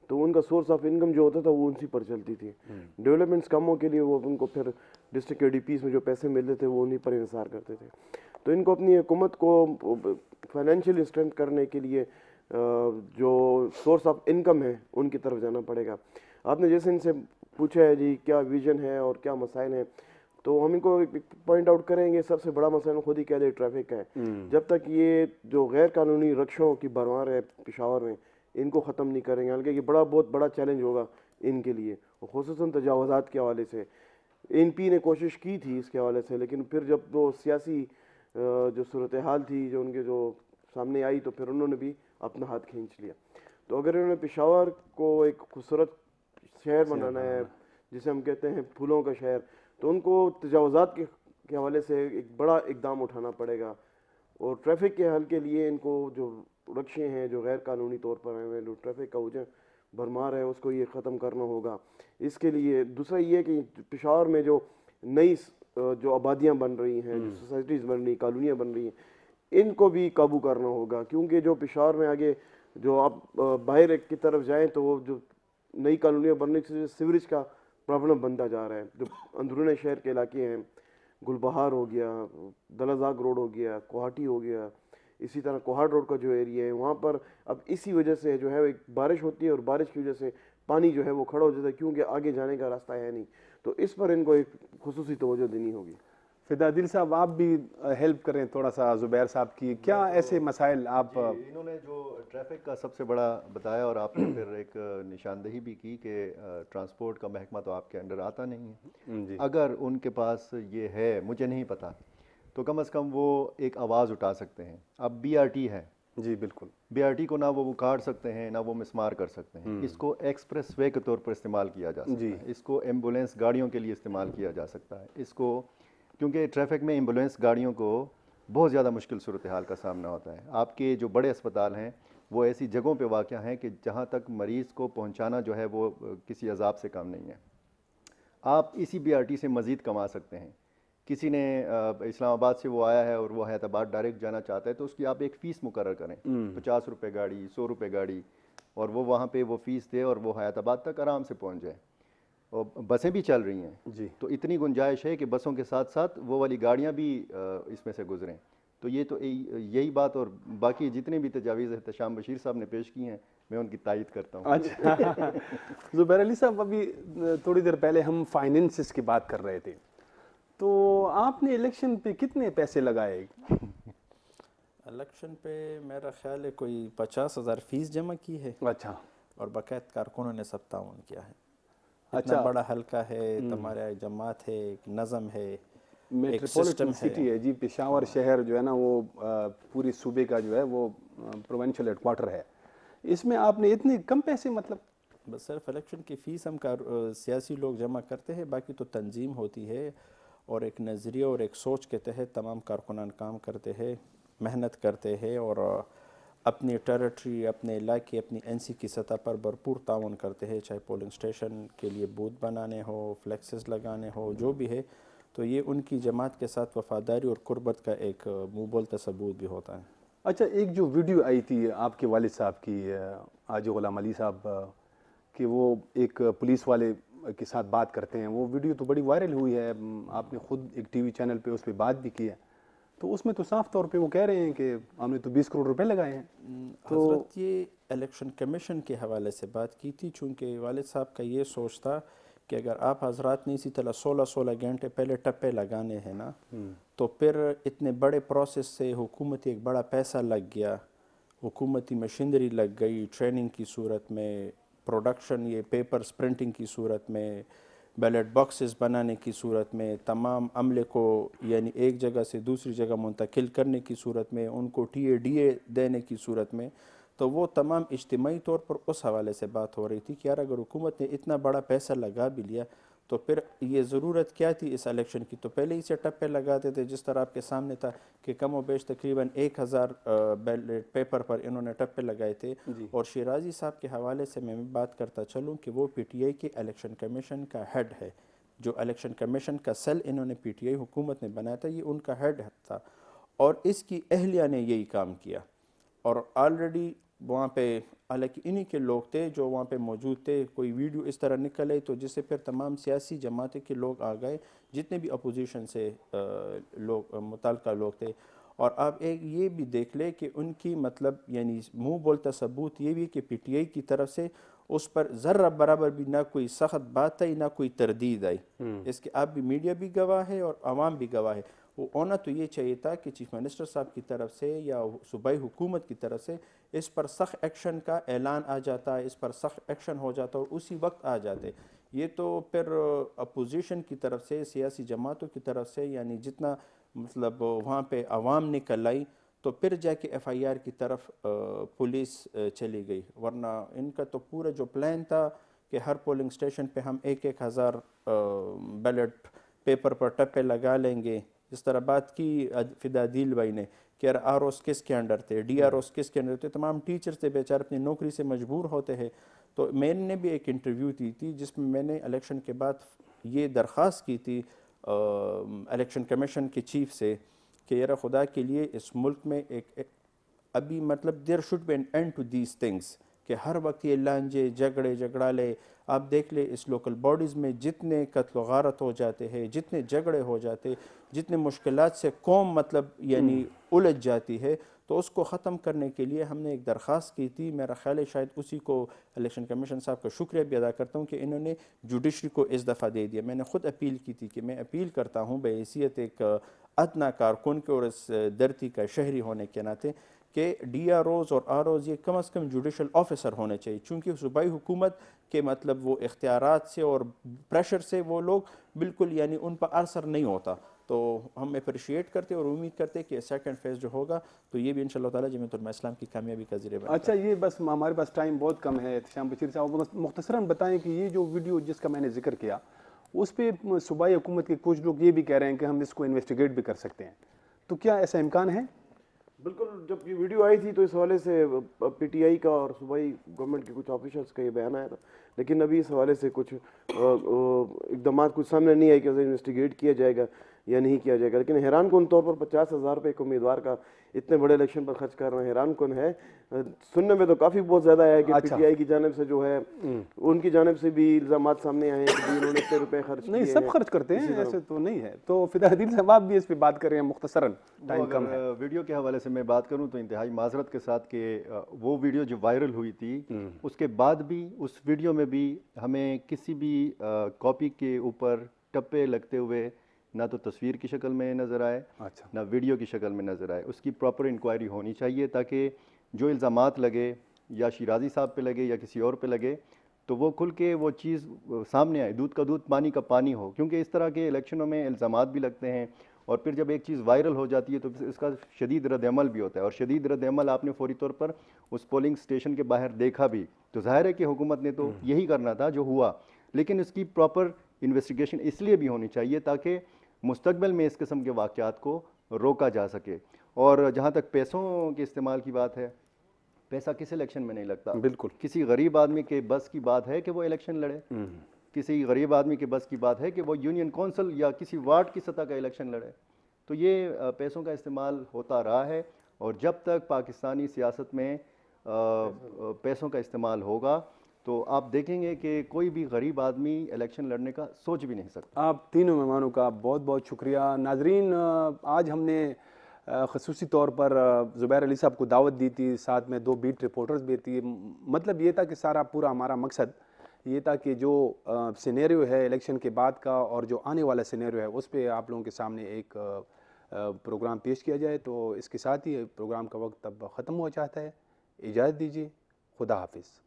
Speaker 2: تو ان کا سورس آف انکم جو ہوتا تھا وہ انسی پر چلتی تھی. ڈیولپمنٹس کاموں کے لیے وہ ان کو پھر ڈسٹرکٹ اے ڈی پیز میں جو پیسے ملتے تھے وہ انہیں پر انحصار کرتے تھے. تو ان کو اپنی حکومت کو فائنینشیلی اسٹرینتھ کرنے کے لیے جو سورس آف انکم ہے ان کی طرف جانا پڑے گا. آپ نے جیسے ان سے پوچھا ہے جی کیا ویژن ہے اور کیا مسائل ہیں, تو ہم ان کو پوائنٹ آؤٹ کریں گے. سب سے بڑا مسئلہ خود ہی کہہ دے ٹریفک کا ہے. جب تک یہ جو غیر قانونی رکشوں کی بھرمار ہے پشاور میں ان کو ختم نہیں کریں گے, حالانکہ یہ بہت بڑا چیلنج ہوگا ان کے لیے, خصوصاً تجاوزات کے حوالے سے. این پی نے کوشش کی تھی اس کے حوالے سے, لیکن پھر جب وہ سیاسی جو صورتحال تھی جو ان کے جو سامنے آئی تو پھر انہوں نے بھی اپنا ہاتھ کھینچ لیا. تو اگر انہوں نے پشاور کو ایک خوبصورت شہر بنانا ہے جسے ہم کہتے ہیں پھولوں کا شہر, تو ان کو تجاوزات کے حوالے سے ایک بڑا اقدام اٹھانا پڑے گا. اور ٹریفک کے حل کے لیے ان کو جو رکشے ہیں جو غیر قانونی طور پر ہیں, جو ٹریفک کا وجہ بھرمار ہے اس کو یہ ختم کرنا ہوگا. اس کے لیے دوسرا یہ کہ پشاور میں جو نئی جو آبادیاں بن رہی ہیں, جو سوسائٹیز بن رہی ہیں, کالونیاں بن رہی ہیں, ان کو بھی قابو کرنا ہوگا. کیونکہ جو پشاور میں آگے جو آپ باہر کی طرف جائیں تو وہ جو نئی کالونیاں بننے سے سیوریج کا پرابلم بنتا جا رہا ہے. جو اندرون شہر کے علاقے ہیں, گل بہار ہو گیا, دلازاگ روڈ ہو گیا, کوہاٹی ہو گیا, اسی طرح کوہاٹ روڈ کا جو ایریا ہے وہاں پر اب اسی وجہ سے جو ہے ایک بارش ہوتی ہے اور بارش کی وجہ سے پانی جو ہے وہ کھڑا ہو جاتا ہے, کیونکہ آگے جانے کا راستہ ہے نہیں. تو اس پر ان کو ایک خصوصی توجہ دینی ہوگی.
Speaker 1: فدا دل صاحب آپ بھی ہیلپ کریں تھوڑا سا زبیر صاحب کی, کیا ایسے مسائل آپ
Speaker 3: انہوں نے جو ٹریفک کا سب سے بڑا بتایا اور آپ نے پھر ایک نشاندہی بھی کی کہ ٹرانسپورٹ کا محکمہ تو آپ کے انڈر آتا نہیں ہے. اگر ان کے پاس یہ ہے, مجھے نہیں پتا, تو کم از کم وہ ایک آواز اٹھا سکتے ہیں. اب بی آر ٹی ہے,
Speaker 1: جی بالکل,
Speaker 3: بی آر ٹی کو نہ وہ کاٹ سکتے ہیں نہ وہ مسمار کر سکتے ہیں. اس کو ایکسپریس وے کے طور پر استعمال کیا جا سکتا ہے, اس کو ایمبولینس گاڑیوں کے لیے استعمال کیا جا سکتا ہے. اس کو کیونکہ ٹریفک میں ایمبولینس گاڑیوں کو بہت زیادہ مشکل صورتحال کا سامنا ہوتا ہے. آپ کے جو بڑے اسپتال ہیں وہ ایسی جگہوں پہ واقع ہیں کہ جہاں تک مریض کو پہنچانا جو ہے وہ کسی عذاب سے کم نہیں ہے. آپ اسی بی آر ٹی سے مزید کما سکتے ہیں. کسی نے اسلام آباد سے وہ آیا ہے اور وہ حیات آباد ڈائریکٹ جانا چاہتا ہے تو اس کی آپ ایک فیس مقرر کریں, 50 روپے گاڑی, 100 روپے گاڑی, اور وہ وہاں پہ وہ فیس دے اور وہ حیات آباد تک آرام سے پہنچ جائے. اور بسیں بھی چل رہی ہیں
Speaker 1: جی,
Speaker 3: تو اتنی گنجائش ہے کہ بسوں کے ساتھ ساتھ وہ والی گاڑیاں بھی اس میں سے گزریں. تو یہ تو یہی بات, اور باقی جتنے بھی تجاویز احتشام بشیر صاحب نے پیش کی ہیں میں ان کی تائید کرتا ہوں.
Speaker 1: اچھا زبیر علی صاحب, ابھی تھوڑی دیر پہلے ہم فائنینسز کی بات کر رہے تھے, تو آپ نے الیکشن پہ کتنے پیسے لگائے؟
Speaker 4: الیکشن پہ میرا خیال ہے کوئی 50,000 فیس جمع کی ہے
Speaker 1: اچھا
Speaker 4: اور باقاعدہ کارکنوں نے سب تعاون کیا ہے.
Speaker 1: اچھا.
Speaker 4: اتنا بڑا حلقہ ہے, تمہارا جماعت ہے, ایک نظم ہے, ایک
Speaker 1: میٹروپولیٹن
Speaker 4: سسٹم
Speaker 1: سٹی ہے جی. پشاور شہر جو ہے نا وہ پوری صوبے کا جو ہے وہ پروونشل ہیڈ کوارٹر ہے. اس میں آپ نے اتنے کم پیسے مطلب
Speaker 4: بس صرف الیکشن کی فیس ہم سیاسی لوگ جمع کرتے ہیں, باقی تو تنظیم ہوتی ہے اور ایک نظریہ اور ایک سوچ کے تحت تمام کارکنان کام کرتے ہیں, محنت کرتے ہیں اور اپنی ٹیریٹری, اپنے علاقے, اپنی این سی کی سطح پر بھرپور تعاون کرتے ہیں, چاہے پولنگ اسٹیشن کے لیے بوتھ بنانے ہو, فلیکسز لگانے ہو, جو بھی ہے. تو یہ ان کی جماعت کے ساتھ وفاداری اور قربت کا ایک منہ بولتا ثبوت بھی ہوتا ہے.
Speaker 1: اچھا, ایک جو ویڈیو آئی تھی آپ کے والد صاحب کی, حاجی غلام علی صاحب, کہ وہ ایک پولیس والے کے ساتھ بات کرتے ہیں, وہ ویڈیو تو بڑی وائرل ہوئی ہے. آپ نے خود ایک ٹی وی چینل پہ اس پہ بات بھی کی ہے, تو اس میں تو صاف طور پہ وہ کہہ رہے ہیں کہ ہم نے تو 20 کروڑ روپے لگائے ہیں. تو
Speaker 4: حضرت یہ الیکشن کمیشن کے حوالے سے بات کی تھی, چونکہ والد صاحب کا یہ سوچ تھا کہ اگر آپ حضرات نے اسی طرح 16 گھنٹے پہلے ٹپے لگانے ہیں نا, تو پھر اتنے بڑے پروسیس سے حکومتی ایک بڑا پیسہ لگ گیا, حکومتی مشینری لگ گئی, ٹریننگ کی صورت میں, پروڈکشن یہ پیپرز پرنٹنگ کی صورت میں, بیلٹ باکسز بنانے کی صورت میں, تمام عملے کو یعنی ایک جگہ سے دوسری جگہ منتقل کرنے کی صورت میں, ان کو ٹی اے ڈی اے دینے کی صورت میں. تو وہ تمام اجتماعی طور پر اس حوالے سے بات ہو رہی تھی کہ یار اگر حکومت نے اتنا بڑا پیسہ لگا بھی لیا تو پھر یہ ضرورت کیا تھی اس الیکشن کی. تو پہلے ہی سے ٹپے لگاتے تھے, جس طرح آپ کے سامنے تھا کہ کم و بیش تقریباً 1000 بیلٹ پیپر پر انہوں نے ٹپے لگائے تھے. اور شیرازی صاحب کے حوالے سے میں بات کرتا چلوں کہ وہ پی ٹی آئی کے الیکشن کمیشن کا ہیڈ ہے. جو الیکشن کمیشن کا سیل انہوں نے پی ٹی آئی حکومت نے بنایا تھا, یہ ان کا ہیڈ تھا, اور اس کی اہلیہ نے یہی کام کیا. اور آلریڈی وہاں پہ حالانکہ انہی کے لوگ تھے جو وہاں پہ موجود تھے, کوئی ویڈیو اس طرح نکل آئی تو جس سے پھر تمام سیاسی جماعتیں کے لوگ آ گئے, جتنے بھی اپوزیشن سے لوگ متعلقہ لوگ تھے. اور آپ ایک یہ بھی دیکھ لیں کہ ان کی مطلب یعنی منہ بولتا ثبوت یہ بھی کہ پی ٹی آئی کی طرف سے اس پر ذرہ برابر بھی نہ کوئی سخت بات آئی, نہ کوئی تردید آئی. اس کے آپ بھی میڈیا بھی گواہ ہے اور عوام بھی گواہ ہے. وہ ہونا تو یہ چاہیے تھا کہ چیف منسٹر صاحب کی طرف سے یا صوبائی حکومت کی طرف سے اس پر سخت ایکشن کا اعلان آ جاتا, اس پر سخت ایکشن ہو جاتا اور اسی وقت آ جاتے. یہ تو پھر اپوزیشن کی طرف سے, سیاسی جماعتوں کی طرف سے, یعنی جتنا مطلب وہاں پہ عوام نکل آئی تو پھر جا کے ایف آئی آر کی طرف پولیس چلی گئی. ورنہ ان کا تو پورا جو پلان تھا کہ ہر پولنگ اسٹیشن پہ ہم 1,000 بیلٹ پیپر پر ٹپے لگا لیں گے. اس طرح بات کی فدا دل بھائی نے کہ آر اوز کس کے انڈر تھے, ڈی آر اوز کس کے انڈر تھے, تمام ٹیچرز تھے بیچارے اپنی نوکری سے مجبور ہوتے ہیں. تو میں نے بھی ایک انٹرویو دی تھی جس میں میں نے الیکشن کے بعد یہ درخواست کی تھی الیکشن کمیشن کے چیف سے کہ یار خدا کے لیے اس ملک میں ایک ابھی مطلب there should be an end to these things, کہ ہر وقت یہ لانجے جھگڑے آپ دیکھ لیں اس لوکل باڈیز میں جتنے قتل و غارت ہو جاتے ہیں, جتنے جھگڑے ہو جاتے, جتنے مشکلات سے قوم مطلب یعنی الجھ جاتی ہے, تو اس کو ختم کرنے کے لیے ہم نے ایک درخواست کی تھی. میرا خیال ہے شاید اسی کو الیکشن کمیشن صاحب کا شکریہ بھی ادا کرتا ہوں کہ انہوں نے جوڈیشری کو اس دفعہ دے دیا. میں نے خود اپیل کی تھی کہ میں اپیل کرتا ہوں بحیثیت ایک ادنا کارکن کے اور اس دھرتی کا شہری ہونے کے ناطے کہ ڈی آر اوز اور آر اوز یہ کم از کم جوڈیشل آفیسر ہونے چاہیے, چونکہ صوبائی حکومت کے مطلب وہ اختیارات سے اور پریشر سے وہ لوگ بالکل یعنی ان پر اثر نہیں ہوتا. تو ہم اپریشیٹ کرتے اور امید کرتے کہ سیکنڈ فیز جو ہوگا تو یہ بھی انشاءاللہ تعالیٰ جمعیت علماء اسلام کی کامیابی کا ذریعہ بنتا ہے.
Speaker 1: اچھا, یہ بس ہمارے پاس ٹائم بہت کم ہے. احتشام بشیر صاحب مختصراً بتائیں کہ یہ جو ویڈیو جس کا میں نے ذکر کیا اس پہ صوبائی حکومت کے کچھ لوگ یہ بھی کہہ رہے ہیں کہ ہم اس کو انویسٹیگیٹ بھی کر سکتے ہیں, تو کیا ایسا امکان ہے؟
Speaker 2: بالکل, جب یہ ویڈیو آئی تھی تو اس حوالے سے پی ٹی آئی کا اور صوبائی گورنمنٹ کے کچھ آفیشلس کا یہ بیان آیا تھا, لیکن ابھی اس حوالے سے کچھ اقدامات کچھ سامنے نہیں آئے کہ اسے انویسٹیگیٹ کیا جائے گا یا نہیں کیا جائے گا. لیکن حیران کن طور پر 50,000 روپے ایک امیدوار کا اتنے بڑے الیکشن پر خرچ کرنا حیران کن ہے. سننے میں تو کافی بہت زیادہ ہے کہ پی ٹی آئی کی جانب سے جو ہے ان کی جانب سے بھی الزامات سامنے آئے ہیں کہ انہوں نے اتنے روپے خرچ کیے ہیں.
Speaker 1: نہیں, سب خرچ کرتے ہیں, ایسے تو نہیں ہے. تو فدا دل صاحب آپ بھی اس پہ بات کر رہے ہیں مختصراً, ٹائم کم ہے.
Speaker 3: ویڈیو کے حوالے سے میں بات کروں تو انتہائی معذرت کے ساتھ کہ وہ ویڈیو جو وائرل ہوئی تھی اس کے بعد بھی اس ویڈیو میں بھی ہمیں کسی بھی کاپی کے اوپر ٹپے لگتے ہوئے نہ تو تصویر کی شکل میں نظر آئے
Speaker 1: اچھا
Speaker 3: نہ ویڈیو کی شکل میں نظر آئے. اس کی پراپر انکوائری ہونی چاہیے تاکہ جو الزامات لگے یا شیرازی صاحب پہ لگے یا کسی اور پہ لگے تو وہ کھل کے وہ چیز سامنے آئے, دودھ کا دودھ پانی کا پانی ہو. کیونکہ اس طرح کے الیکشنوں میں الزامات بھی لگتے ہیں اور پھر جب ایک چیز وائرل ہو جاتی ہے تو اس کا شدید رد عمل بھی ہوتا ہے, اور شدید رد عمل آپ نے فوری طور پر اس پولنگ اسٹیشن کے باہر دیکھا بھی. تو ظاہر ہے کہ حکومت نے تو یہی کرنا تھا جو ہوا, لیکن اس کی پراپر انویسٹیگیشن اس لیے بھی ہونی چاہیے تاکہ مستقبل میں اس قسم کے واقعات کو روکا جا سکے. اور جہاں تک پیسوں کے استعمال کی بات ہے, پیسہ کس الیکشن میں نہیں لگتا.
Speaker 1: بالکل.
Speaker 3: کسی غریب آدمی کے بس کی بات ہے کہ وہ الیکشن لڑے, کسی غریب آدمی کے بس کی بات ہے کہ وہ یونین کونسل یا کسی وارڈ کی سطح کا الیکشن لڑے. تو یہ پیسوں کا استعمال ہوتا رہا ہے, اور جب تک پاکستانی سیاست میں پیسوں کا استعمال ہوگا تو آپ دیکھیں گے کہ کوئی بھی غریب آدمی الیکشن لڑنے کا سوچ بھی نہیں سکتا.
Speaker 1: آپ تینوں مہمانوں کا بہت بہت شکریہ. ناظرین, آج ہم نے خصوصی طور پر زبیر علی صاحب کو دعوت دی تھی, ساتھ میں 2 بیٹ رپورٹرز بھی تھی. مطلب یہ تھا کہ پورا ہمارا مقصد یہ تھا کہ جو سینیریو ہے الیکشن کے بعد کا اور جو آنے والا سینیریو ہے اس پہ آپ لوگوں کے سامنے ایک پروگرام پیش کیا جائے. تو اس کے ساتھ ہی پروگرام کا وقت اب ختم ہو جاتا ہے. اجازت دیجیے, خدا حافظ.